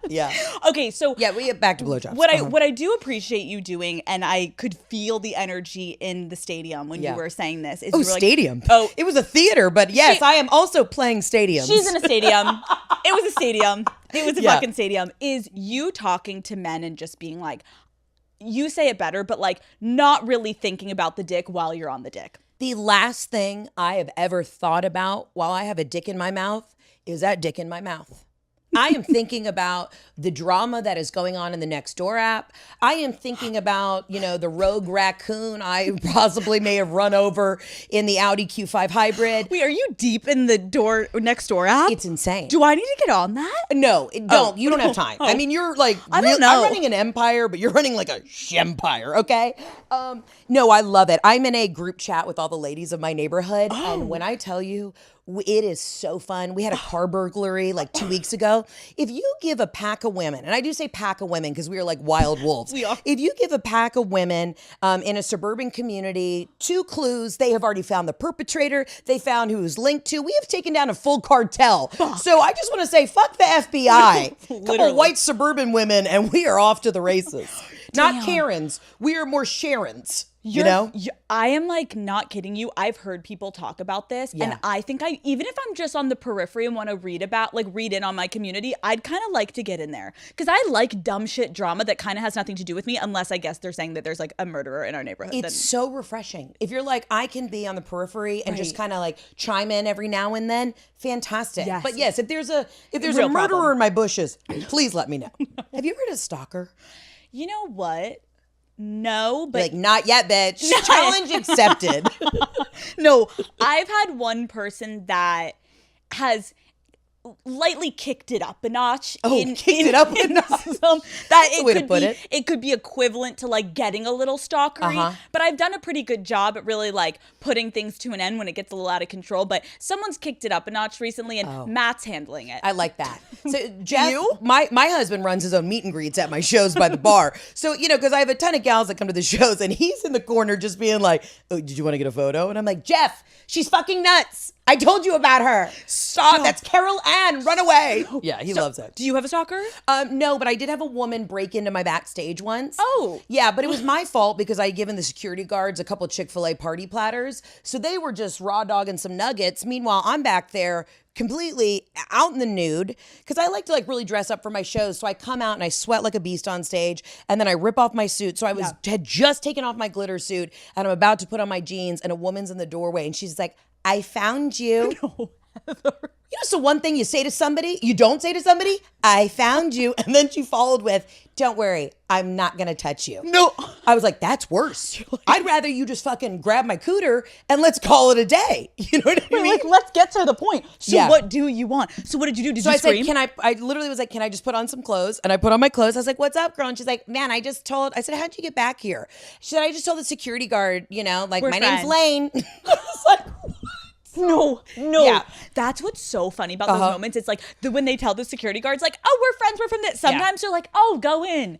S3: Yeah.
S2: Okay, so
S3: we get back to blowjobs.
S2: What I do appreciate you doing, and I could feel the energy in the stadium when you were saying this. Is you were
S3: stadium.
S2: Like,
S3: it was a theater, but yes, I am also playing stadiums.
S2: She's in a stadium. It was a stadium. It was a fucking stadium. Is you talking to men and just being like, you say it better, but like not really thinking about the dick while you're on the dick.
S3: The last thing I have ever thought about while I have a dick in my mouth is that dick in my mouth. I am thinking about the drama that is going on in the Nextdoor app. I am thinking about, the rogue raccoon I possibly may have run over in the Audi Q5 hybrid.
S2: Wait, are you deep in the Nextdoor app?
S3: It's insane.
S2: Do I need to get on that?
S3: No, don't. You don't have time. I mean, you're like,
S2: I don't know.
S3: I'm running an empire, but you're running like a shempire, okay? No, I love it. I'm in a group chat with all the ladies of my neighborhood. And when I tell you, it is so fun. We had a car burglary like 2 weeks ago. If you give a pack of women, and I do say pack of women because we are like wild wolves.
S2: We are.
S3: If you give a pack of women in a suburban community 2 clues, they have already found the perpetrator. They found who is linked to. We have taken down a full cartel. So I just want to say, fuck the FBI. Couple white suburban women, and we are off to the races. Not Karens. We are more Sharons.
S2: I am like not kidding you. I've heard people talk about this, and I think even if I'm just on the periphery and want to read in on my community, I'd kind of like to get in there because I like dumb shit drama that kind of has nothing to do with me, unless I guess they're saying that there's like a murderer in our neighborhood.
S3: It's so refreshing. If you're like, I can be on the periphery and just kind of like chime in every now and then, fantastic. Yes. But yes, if there's a murderer in my bushes, please let me know. Have you ever had a stalker?
S2: You know what? No, but
S3: like not yet, bitch. Challenge accepted.
S2: No, I've had one person that has lightly kicked it up a notch.
S3: It up a notch.
S2: It could be equivalent to like getting a little stalkery, but I've done a pretty good job at really like putting things to an end when it gets a little out of control. But someone's kicked it up a notch recently, and Matt's handling it.
S3: I like that. So Jeff, my husband runs his own meet and greets at my shows by the bar. So because I have a ton of gals that come to the shows, and he's in the corner just being like, "Oh, did you want to get a photo?" And I'm like, Jeff, she's fucking nuts. I told you about her. Stop. That's Carol Ann. Run away. Yeah, he loves it.
S2: Do you have a stalker?
S3: No, but I did have a woman break into my backstage once.
S2: Oh.
S3: Yeah, but it was my fault because I had given the security guards a couple Chick-fil-A party platters. So they were just raw dogging some nuggets. Meanwhile, I'm back there completely out in the nude because I like to like really dress up for my shows. So I come out and I sweat like a beast on stage, and then I rip off my suit. So I had just taken off my glitter suit, and I'm about to put on my jeans, and a woman's in the doorway, and she's like, I found you.
S2: No.
S3: So one thing you say to somebody, you don't say to somebody, I found you. And then she followed with, don't worry, I'm not going to touch you.
S2: No.
S3: I was like, that's worse. I'd rather you just fucking grab my cooter and let's call it a day. You know what I mean?
S2: Like, let's get to the point. So what do you want? So what did you do? Did you scream?
S3: I said, I literally was like, can I just put on some clothes? And I put on my clothes. I was like, what's up, girl? And she's like, man, I said, how'd you get back here? She said, I just told the security guard, like, my name's Lane. I was like,
S2: No. Yeah. That's what's so funny about those moments. It's like when they tell the security guards, like, oh, we're friends, we're from this. Sometimes they're like, oh, go in.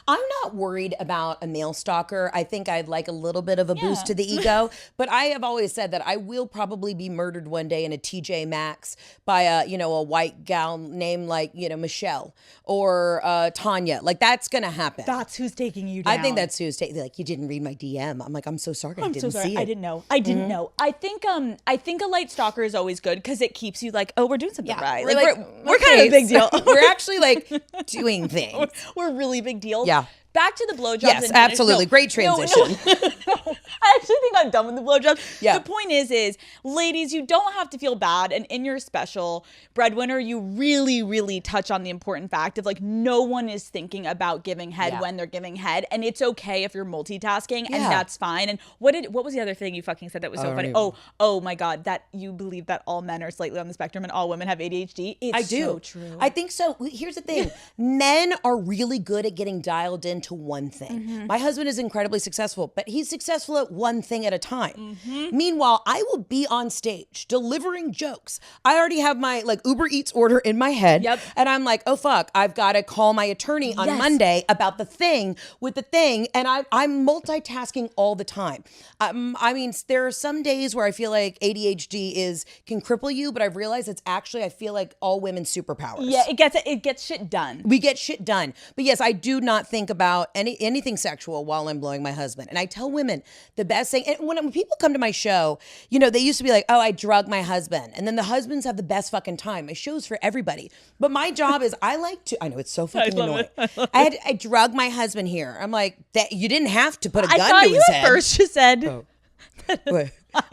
S3: I'm not worried about a male stalker. I think I'd like a little bit of a boost to the ego. But I have always said that I will probably be murdered one day in a TJ Maxx by a white gal named like, Michelle or Tanya. Like that's going to happen.
S2: That's who's taking you down.
S3: I think that's who's taking, like, you didn't read my DM. I'm like, I'm so sorry. I didn't see it.
S2: I didn't know. I think a light stalker is always good because it keeps you like, oh, we're doing something right. We're kind of a big deal.
S3: We're actually like doing things.
S2: We're a really big deal.
S3: Yeah.
S2: back to the blowjobs.
S3: Yes, absolutely. Great transition.
S2: No. I actually think I'm done with the blowjobs.
S3: Yeah.
S2: The point is, ladies, you don't have to feel bad. And in your special, Breadwinner, you really, really touch on the important fact of like no one is thinking about giving head when they're giving head. And it's okay if you're multitasking and that's fine. And what was the other thing you fucking said that was so funny? Oh my God, that you believe that all men are slightly on the spectrum and all women have ADHD. It's so true.
S3: I think so. Here's the thing. Men are really good at getting dialed into one thing. My husband is incredibly successful, but he's successful at one thing at a time. Meanwhile, I will be on stage delivering jokes. I already have my like Uber Eats order in my head. And I'm like, oh fuck, I've got to call my attorney on Monday about the thing with the thing. And I'm multitasking all the time. I mean, there are some days where I feel like ADHD can cripple you, but I've realized it's actually, I feel like all women's superpowers.
S2: Yeah, it gets shit done.
S3: We get shit done. But yes, I do not think about anything sexual while I'm blowing my husband. And I tell women the best thing, and when people come to my show, you know, they used to be like, oh, I drug my husband. And then the husbands have the best fucking time. My show's for everybody. But my job is I know it's so fucking annoying. I drug my husband here. I'm like, that you didn't have to put a gun to his head.
S2: I thought you at first just said.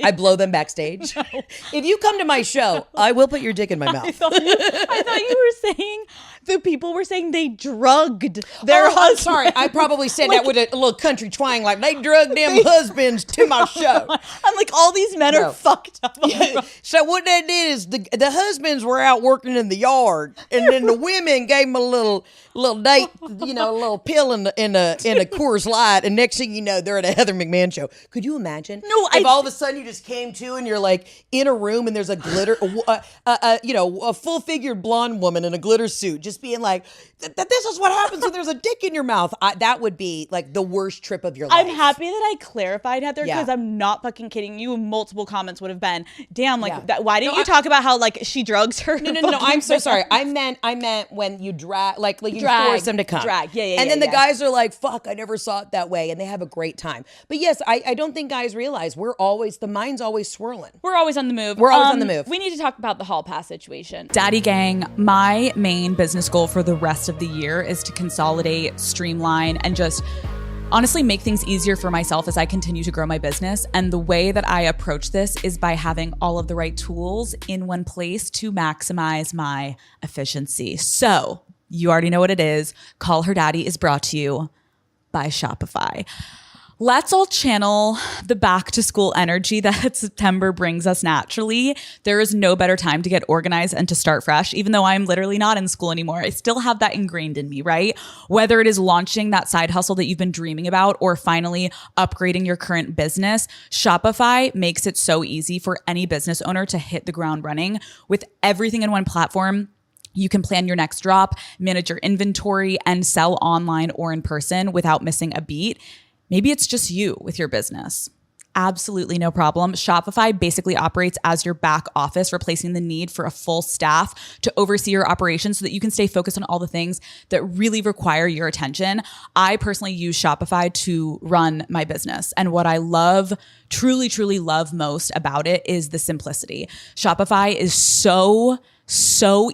S3: I blow them backstage. No. If you come to my show, I will put your dick in my mouth.
S2: I thought you were saying the people were saying they drugged their husbands.
S3: I'm sorry. I probably said that with a little country twang, like they drugged them husbands to my show.
S2: I'm like, all these men are fucked up.
S3: So what they did is the husbands were out working in the yard, and then the women gave them a little date, you know, a little pill in a Coors Light, and next thing you know, they're at a Heather McMahan show. Could you imagine?
S2: No,
S3: if all of a sudden you just came to and you're like in a room and there's a glitter, a full-figured blonde woman in a glitter suit, just being like, this is what happens when there's a dick in your mouth. That would be like the worst trip of your life.
S2: I'm happy that I clarified, Heather, because I'm not fucking kidding you. Multiple comments would have been, damn, like that. Why didn't you talk about how like she drugs her?
S3: No. I'm so sorry. I meant when you drag, like you force them to come. And then the guys are like, fuck, I never saw it that way, and they have a great time. But yes, I don't think guys realize the mind's always swirling.
S2: We're always on the move.
S3: We're always on the move.
S2: We need to talk about the hall pass situation.
S4: Daddy gang, my main business goal for the rest of the year is to consolidate, streamline, and just honestly make things easier for myself as I continue to grow my business. And the way that I approach this is by having all of the right tools in one place to maximize my efficiency. So you already know what it is. Call Her Daddy is brought to you by Shopify. Let's all channel the back to school energy that September brings us naturally. There is no better time to get organized and to start fresh, even though I'm literally not in school anymore. I still have that ingrained in me, right? Whether it is launching that side hustle that you've been dreaming about or finally upgrading your current business, Shopify makes it so easy for any business owner to hit the ground running with everything in one platform. You can plan your next drop, manage your inventory, and sell online or in person without missing a beat. Maybe it's just you with your business. Absolutely no problem. Shopify basically operates as your back office, replacing the need for a full staff to oversee your operations so that you can stay focused on all the things that really require your attention. I personally use Shopify to run my business. And what I love, truly, truly love most about it is the simplicity. Shopify is so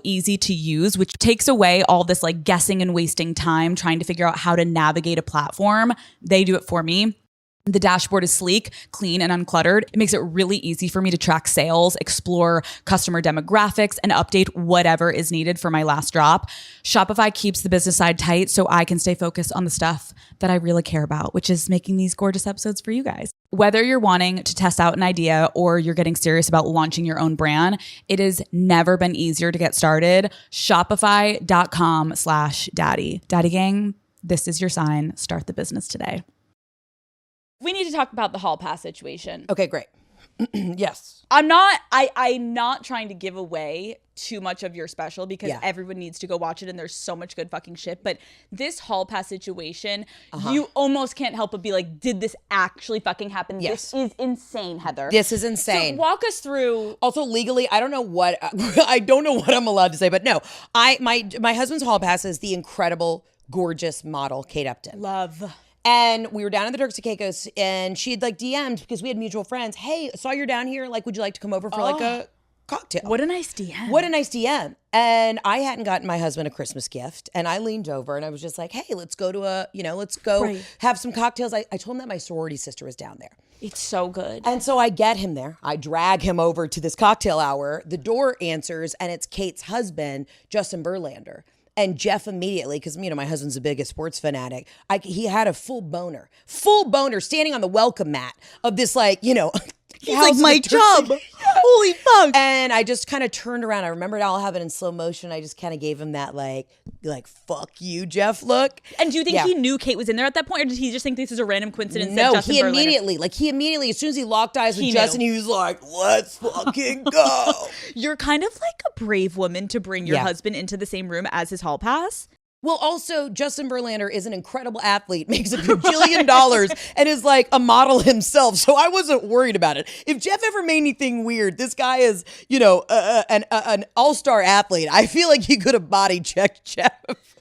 S4: easy to use, which takes away all this like guessing and wasting time trying to figure out how to navigate a platform. They do it for me. The dashboard is sleek, clean, and uncluttered. It makes it really easy for me to track sales, explore customer demographics, and update whatever is needed for my last drop. Shopify keeps the business side tight so I can stay focused on the stuff that I really care about, which is making these gorgeous episodes for you guys. Whether you're wanting to test out an idea or you're getting serious about launching your own brand, it has never been easier to get started. Shopify.com/daddy. Daddy gang, this is your sign. Start the business today.
S2: We need to talk about the hall pass situation.
S3: Okay, great. Yes.
S2: I'm not trying to give away too much of your special because everyone needs to go watch it and there's so much good fucking shit. But this hall pass situation, you almost can't help but be like, did this actually fucking happen?
S3: Yes.
S2: This is insane, Heather.
S3: This is insane.
S2: So walk us through.
S3: Also legally, I don't know what I'm allowed to say, but no, my husband's hall pass is the incredible, gorgeous model, Kate Upton.
S2: Love.
S3: And we were down in the Turks and Caicos, and she had like DM'd because we had mutual friends. Hey, saw you're down here. Like, would you like to come over for like a cocktail.
S2: What a nice DM.
S3: What a nice DM. And I hadn't gotten my husband a Christmas gift. And I leaned over and I was just like, hey, let's go have some cocktails. I told him that my sorority sister was down there.
S2: It's so good.
S3: And so I get him there. I drag him over to this cocktail hour. The door answers and it's Kate's husband, Justin Verlander. And Jeff immediately, because, my husband's the biggest sports fanatic, he had a full boner standing on the welcome mat of this,
S2: he's like, my job. Holy fuck.
S3: And I just kind of turned around. I remember it all happened in slow motion. I just kind of gave him that like fuck you, Jeff look.
S2: And do you think he knew Kate was in there at that point, or did he just think this is a random coincidence?
S3: No,
S2: that
S3: he immediately, as soon as he locked eyes with Justin, he was like, let's fucking go.
S2: You're kind of like a brave woman to bring your husband into the same room as his hall pass.
S3: Well, also, Justin Verlander is an incredible athlete, makes $1 gajillion, and is like a model himself. So I wasn't worried about it. If Jeff ever made anything weird, this guy is, an all-star athlete. I feel like he could have body checked Jeff.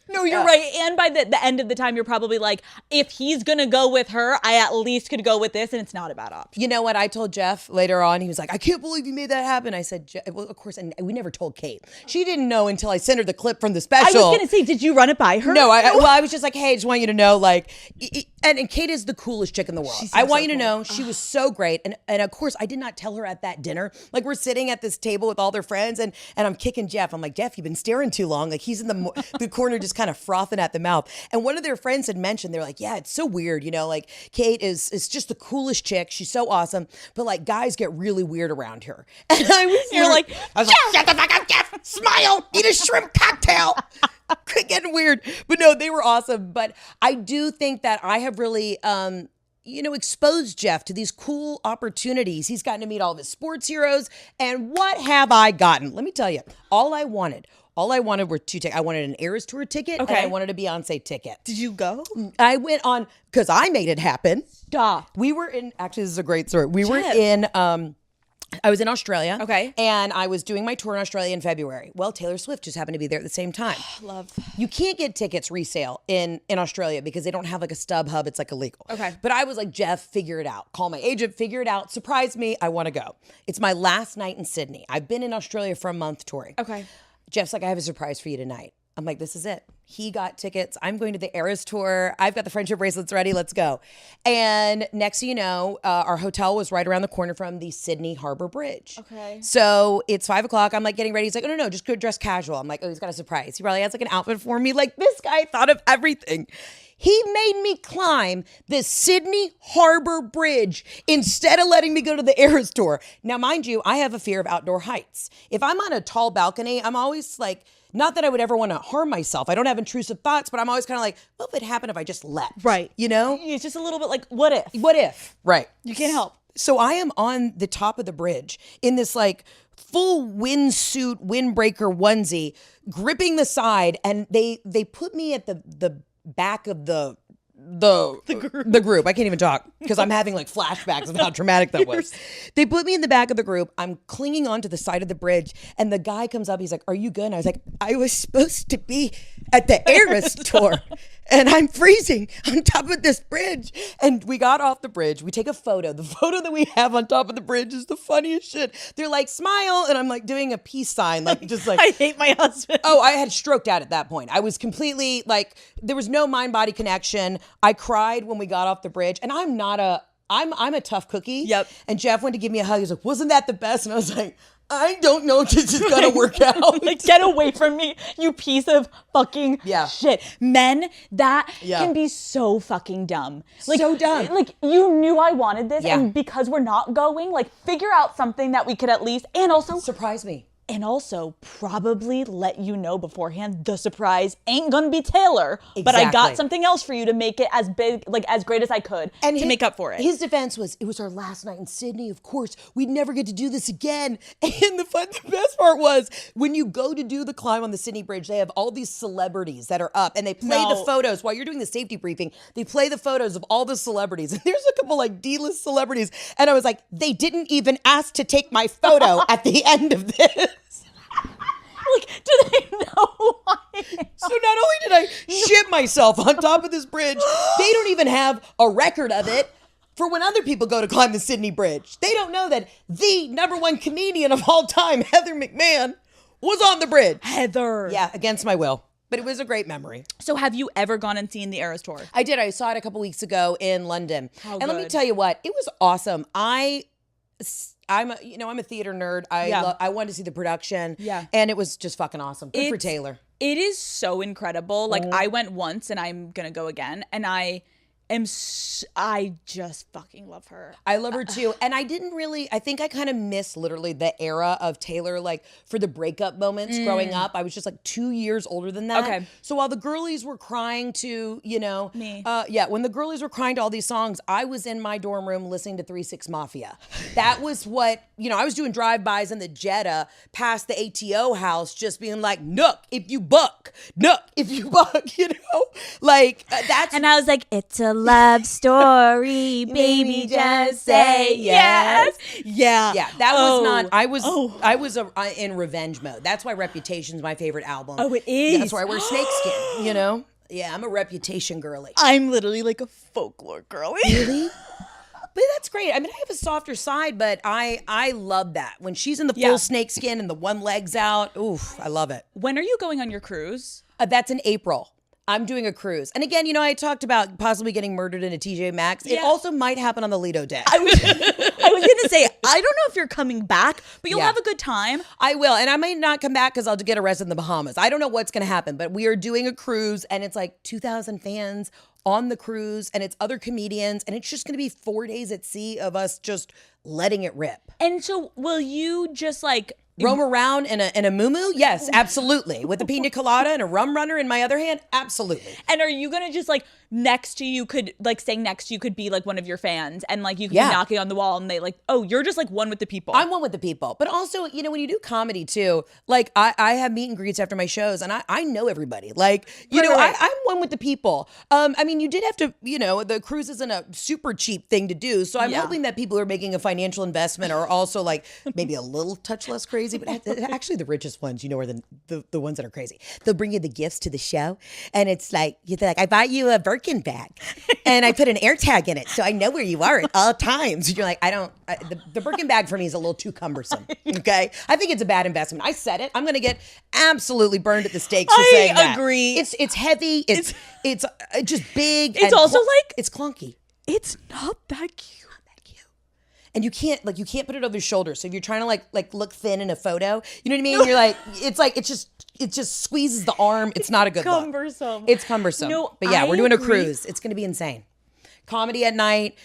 S2: No, you're right. And by the end of the time, you're probably like, if he's going to go with her, I at least could go with this, and it's not a bad option.
S3: You know what? I told Jeff later on, he was like, I can't believe you made that happen. I said, well, of course, and we never told Kate. She didn't know until I sent her the clip from the special.
S2: I was going to say, did you run it by her?
S3: No, I was just like, hey, I just want you to know, and Kate is the coolest chick in the world. I want you to know, she was so great. And of course, I did not tell her at that dinner. Like, we're sitting at this table with all their friends, and I'm kicking Jeff. I'm like, Jeff, you've been staring too long. Like, he's in the corner just kind of frothing at the mouth. And one of their friends had mentioned, they're like, yeah, it's so weird, Kate is just the coolest chick. She's so awesome. But guys get really weird around her. And I was like, shut the fuck up, Jeff. Smile. Eat a shrimp cocktail. Quit getting weird. But no, they were awesome. But I do think that I have really exposed Jeff to these cool opportunities. He's gotten to meet all of his sports heroes. And what have I gotten? Let me tell you, all I wanted were 2 tickets. I wanted an Eras Tour ticket and I wanted a Beyonce ticket.
S2: Did you go?
S3: I went on, because I made it happen.
S2: Stop.
S3: We were in, actually, this is a great story. We were in, I was in Australia.
S2: Okay.
S3: And I was doing my tour in Australia in February. Well, Taylor Swift just happened to be there at the same time.
S2: Love.
S3: You can't get tickets resale in Australia because they don't have a stub hub. It's illegal.
S2: Okay.
S3: But I was like, Jeff, figure it out. Call my agent, figure it out. Surprise me. I want to go. It's my last night in Sydney. I've been in Australia for a month touring.
S2: Okay.
S3: Jeff's like, I have a surprise for you tonight. I'm like, this is it. He got tickets. I'm going to the Eras Tour. I've got the friendship bracelets ready. Let's go. And next thing you know, our hotel was right around the corner from the Sydney Harbor Bridge.
S2: Okay.
S3: So it's 5:00. I'm getting ready. He's like, oh, no, just go dress casual. I'm like, oh, he's got a surprise. He probably has an outfit for me. This guy thought of everything. He made me climb the Sydney Harbor Bridge instead of letting me go to the Eras Tour. Now, mind you, I have a fear of outdoor heights. If I'm on a tall balcony, I'm always not that I would ever want to harm myself. I don't have intrusive thoughts, but I'm always kind of what would happen if I just left?
S2: Right.
S3: It's
S2: just a little bit what if?
S3: What if? Right.
S2: You can't help.
S3: So I am on the top of the bridge in this full windsuit, windbreaker onesie, gripping the side, and they put me at the back of the group. I can't even talk because I'm having flashbacks of how traumatic that was. They put me in the back of the group. I'm clinging onto the side of the bridge, and the guy comes up. He's like, "Are you good?" And I was like, "I was supposed to be at the Eras Tour, and I'm freezing on top of this bridge." And we got off the bridge. We take a photo. The photo that we have on top of the bridge is the funniest shit. They're like, "Smile," and I'm doing a peace sign, just
S2: I hate my husband.
S3: Oh, I had stroked out at that point. I was completely there was no mind-body connection. I cried when we got off the bridge, and I'm a tough cookie.
S2: Yep.
S3: And Jeff went to give me a hug. He's like, "Wasn't that the best?" And I was like, I don't know if this is gonna work out.
S2: Get away from me, you piece of fucking shit. Men, that can be so fucking dumb.
S3: So dumb.
S2: You knew I wanted this, and because we're not going, figure out something that we could at least, and also
S3: surprise me.
S2: And also probably let you know beforehand the surprise ain't gonna be Taylor, but I got something else for you to make it as big, as great as I could to make up for it.
S3: His defense was, it was our last night in Sydney. Of course, we'd never get to do this again. And the best part was when you go to do the climb on the Sydney Bridge, they have all these celebrities that are up and they play the photos while you're doing the safety briefing. They play the photos of all the celebrities. And there's a couple D-list celebrities. And I was like, they didn't even ask to take my photo at the end of this.
S2: Do they know why?
S3: So not only did I shit myself on top of this bridge, they don't even have a record of it. for when other people go to climb the Sydney Bridge. They don't know that the #1 comedian of all time, Heather McMahan, was on the bridge.
S2: Heather.
S3: Yeah, against my will. But it was a great memory.
S2: So have you ever gone and seen the Eras Tour?
S3: I did. I saw it a couple weeks ago in London.
S2: How
S3: and let me
S2: good.
S3: tell you what, it was awesome. I'm a theater nerd. I wanted to see the production.
S2: Yeah.
S3: And it was just fucking awesome. Good for Taylor.
S2: It is so incredible. Like I went once and I'm going to go again. And I just fucking love her.
S3: I love her too. And I think I kind of miss literally the era of Taylor, like for the breakup moments growing up. I was just like 2 years older than that.
S2: Okay.
S3: So while the girlies were crying to,
S2: Me.
S3: when the girlies were crying to all these songs, I was in my dorm room listening to 3 6 Mafia. That was what, I was doing drive-bys in the Jetta past the ATO house, just being like, Nook, if you buck, like that's.
S2: And I was like, it's a love story, baby, just say yes. Yeah.
S3: Yeah, that was not. I was in revenge mode. That's why Reputation's my favorite album.
S2: Oh, it is.
S3: Yeah, that's why I wear snakeskin. Yeah, I'm a Reputation girly.
S2: I'm literally like a folklore girly.
S3: Really? But that's great. I mean, I have a softer side, but I love that when she's in the full snakeskin and the one leg's out. Oof, I love it.
S2: When are you going on your cruise?
S3: That's in April. I'm doing a cruise. And again, I talked about possibly getting murdered in a TJ Maxx. It also might happen on the Lido deck.
S2: I was going to say, I don't know if you're coming back, but you'll have a good time.
S3: I will. And I may not come back because I'll get arrested in the Bahamas. I don't know what's going to happen, but we are doing a cruise and it's like 2,000 fans on the cruise and it's other comedians. And it's just going to be 4 days at sea of us just letting it rip.
S2: And so will you just like...
S3: roam around in a muumuu? Yes, absolutely. With a pina colada and a rum runner in my other hand? Absolutely.
S2: And are you gonna just like staying next to you could be like one of your fans and like you could be knocking on the wall and they like, oh, you're just like one with the people.
S3: I'm one with the people. But also, when you do comedy too, like I have meet and greets after my shows and I know everybody. Like, I'm one with the people. I mean, you did have to, the cruise isn't a super cheap thing to do. So I'm hoping that people who are making a financial investment are also like maybe a little touch less crazy. But actually the richest ones, are the ones that are crazy. They'll bring you the gifts to the show and it's like, I bought you a Birkin bag and I put an air tag in it so I know where you are at all times. You're like, the Birkin bag for me is a little too cumbersome. Okay. I think it's a bad investment. I said it. I'm going to get absolutely burned at the stakes for saying that.
S2: I agree.
S3: It's heavy. It's just big.
S2: It's also like,
S3: it's clunky.
S2: It's not that cute.
S3: And you can't put it over your shoulder. So if you're trying to like look thin in a photo, you know what I mean? You're like, it just squeezes the arm. It's not a good look.
S2: Cumbersome.
S3: It's cumbersome.
S2: No,
S3: but yeah,
S2: I
S3: we're doing a
S2: agree.
S3: cruise. It's going to be insane. Comedy at night.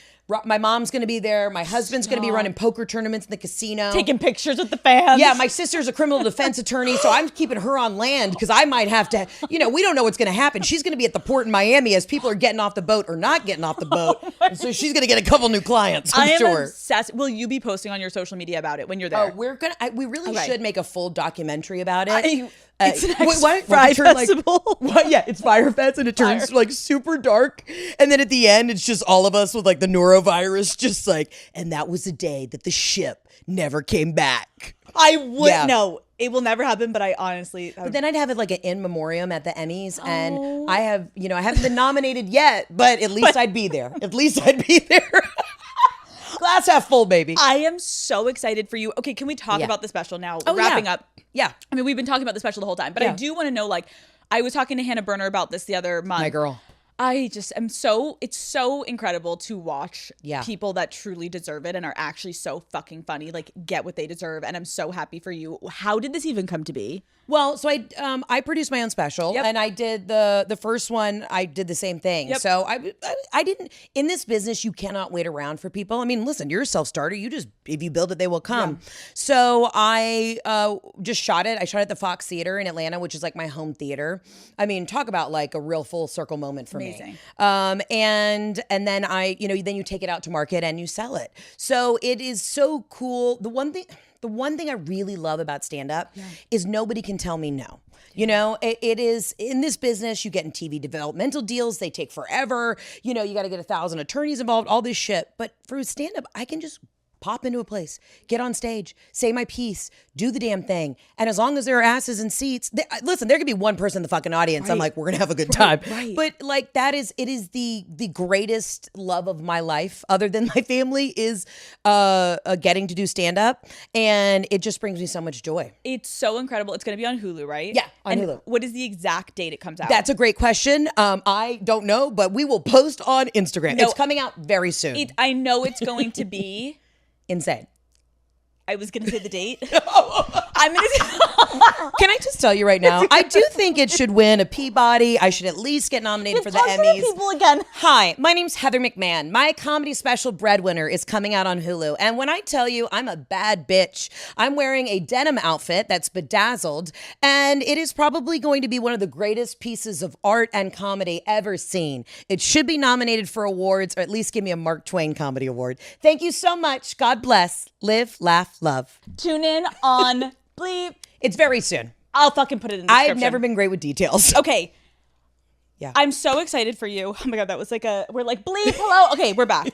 S3: My mom's going to be there. My husband's going to be running poker tournaments in the casino.
S2: Taking pictures with the fans.
S3: Yeah, my sister's a criminal defense attorney, so I'm keeping her on land because I might have to, we don't know what's going to happen. She's going to be at the port in Miami as people are getting off the boat or not getting off the boat. And so she's going to get a couple new clients, I'm sure.
S2: I am obsessed. Will you be posting on your social media about it when you're there?
S3: Oh, we really should make a full documentary about it.
S2: It's next Fire Festival.
S3: It's Fire Fest and it turns like super dark. And then at the end, it's just all of us with like the norovirus, just like, and that was the day that the ship never came back.
S2: I would no, it will never happen. But I honestly,
S3: but then I'd have it like an in memoriam at the Emmys, and I haven't been nominated yet, but at least I'd be there. At least I'd be there. Glass half full, baby.
S2: I am so excited for you. Okay, can we talk about the special now? Wrapping up.
S3: Yeah.
S2: I mean, we've been talking about the special the whole time, but I do want to know, like, I was talking to Hannah Berner about this the other month.
S3: My girl.
S2: I just am it's so incredible to watch people that truly deserve it and are actually so fucking funny, like get what they deserve. And I'm so happy for you. How did this even come to be?
S3: Well, so I produced my own special and I did the first one. I did the same thing. Yep. So I didn't, in this business, you cannot wait around for people. I mean, listen, you're a self-starter. If you build it, they will come. Yeah. So I just shot it. I shot it at the Fox Theater in Atlanta, which is like my home theater. I mean, talk about like a real full circle moment for me. And then then you take it out to market and you sell it. So it is so cool. The one thing I really love about stand-up is nobody can tell me no. It is in this business, you get in TV developmental deals, they take forever. You got to get 1,000 attorneys involved, all this shit. But for stand-up, I can just pop into a place, get on stage, say my piece, do the damn thing. And as long as there are asses in seats, listen, there could be one person in the fucking audience. I'm like, we're going to have a good time. But like it is the greatest love of my life other than my family is getting to do stand up. And it just brings me so much joy.
S2: It's so incredible. It's going to be on Hulu, right?
S3: Yeah, on Hulu.
S2: What is the exact date it comes out?
S3: That's a great question. I don't know, but we will post on Instagram. It's coming out very soon.
S2: I know it's going to be
S3: insane.
S2: I was going to say the date.
S3: I'm going to. Can I just tell you right now? I do think it should win a Peabody. I should at least get nominated for the Emmys.
S2: People again.
S3: Hi, my name's Heather McMahan. My comedy special Breadwinner is coming out on Hulu. And when I tell you I'm a bad bitch, I'm wearing a denim outfit that's bedazzled. And it is probably going to be one of the greatest pieces of art and comedy ever seen. It should be nominated for awards, or at least give me a Mark Twain Comedy Award. Thank you so much. God bless. Live, laugh, love.
S2: Tune in on Bleep.
S3: It's very soon.
S2: I'll fucking put it in the description.
S3: I've never been great with details.
S2: Okay.
S3: Yeah.
S2: I'm so excited for you. Oh my God, that was like we're like, Bleep, hello. Okay, we're back.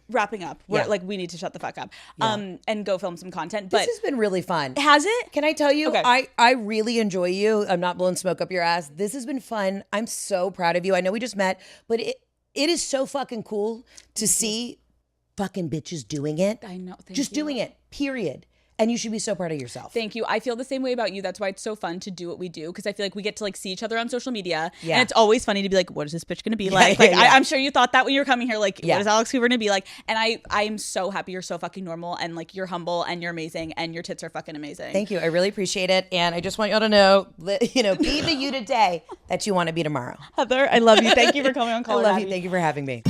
S2: Wrapping up. We're like, we need to shut the fuck up and go film some content. But
S3: this has been really fun.
S2: Has it?
S3: Can I tell you,
S2: okay.
S3: I really enjoy you. I'm not blowing smoke up your ass. This has been fun. I'm so proud of you. I know we just met, but it is so fucking cool to see fucking bitches doing it.
S2: I know.
S3: Just doing it, period. And you should be so proud of yourself.
S2: Thank you. I feel the same way about you. That's why it's so fun to do what we do, because I feel like we get to like see each other on social media. Yeah. And it's always funny to be like, what is this bitch going to be like? I'm sure you thought that when you were coming here, like, what is Alex Cooper going to be like? And I'm so happy you're so fucking normal, and like you're humble and you're amazing and your tits are fucking amazing.
S3: Thank you. I really appreciate it. And I just want y'all to know, be the you today that you want to be tomorrow.
S2: Heather, I love you. Thank you for coming on Call Her
S3: I love
S2: Daddy.
S3: you. Thank you for having me.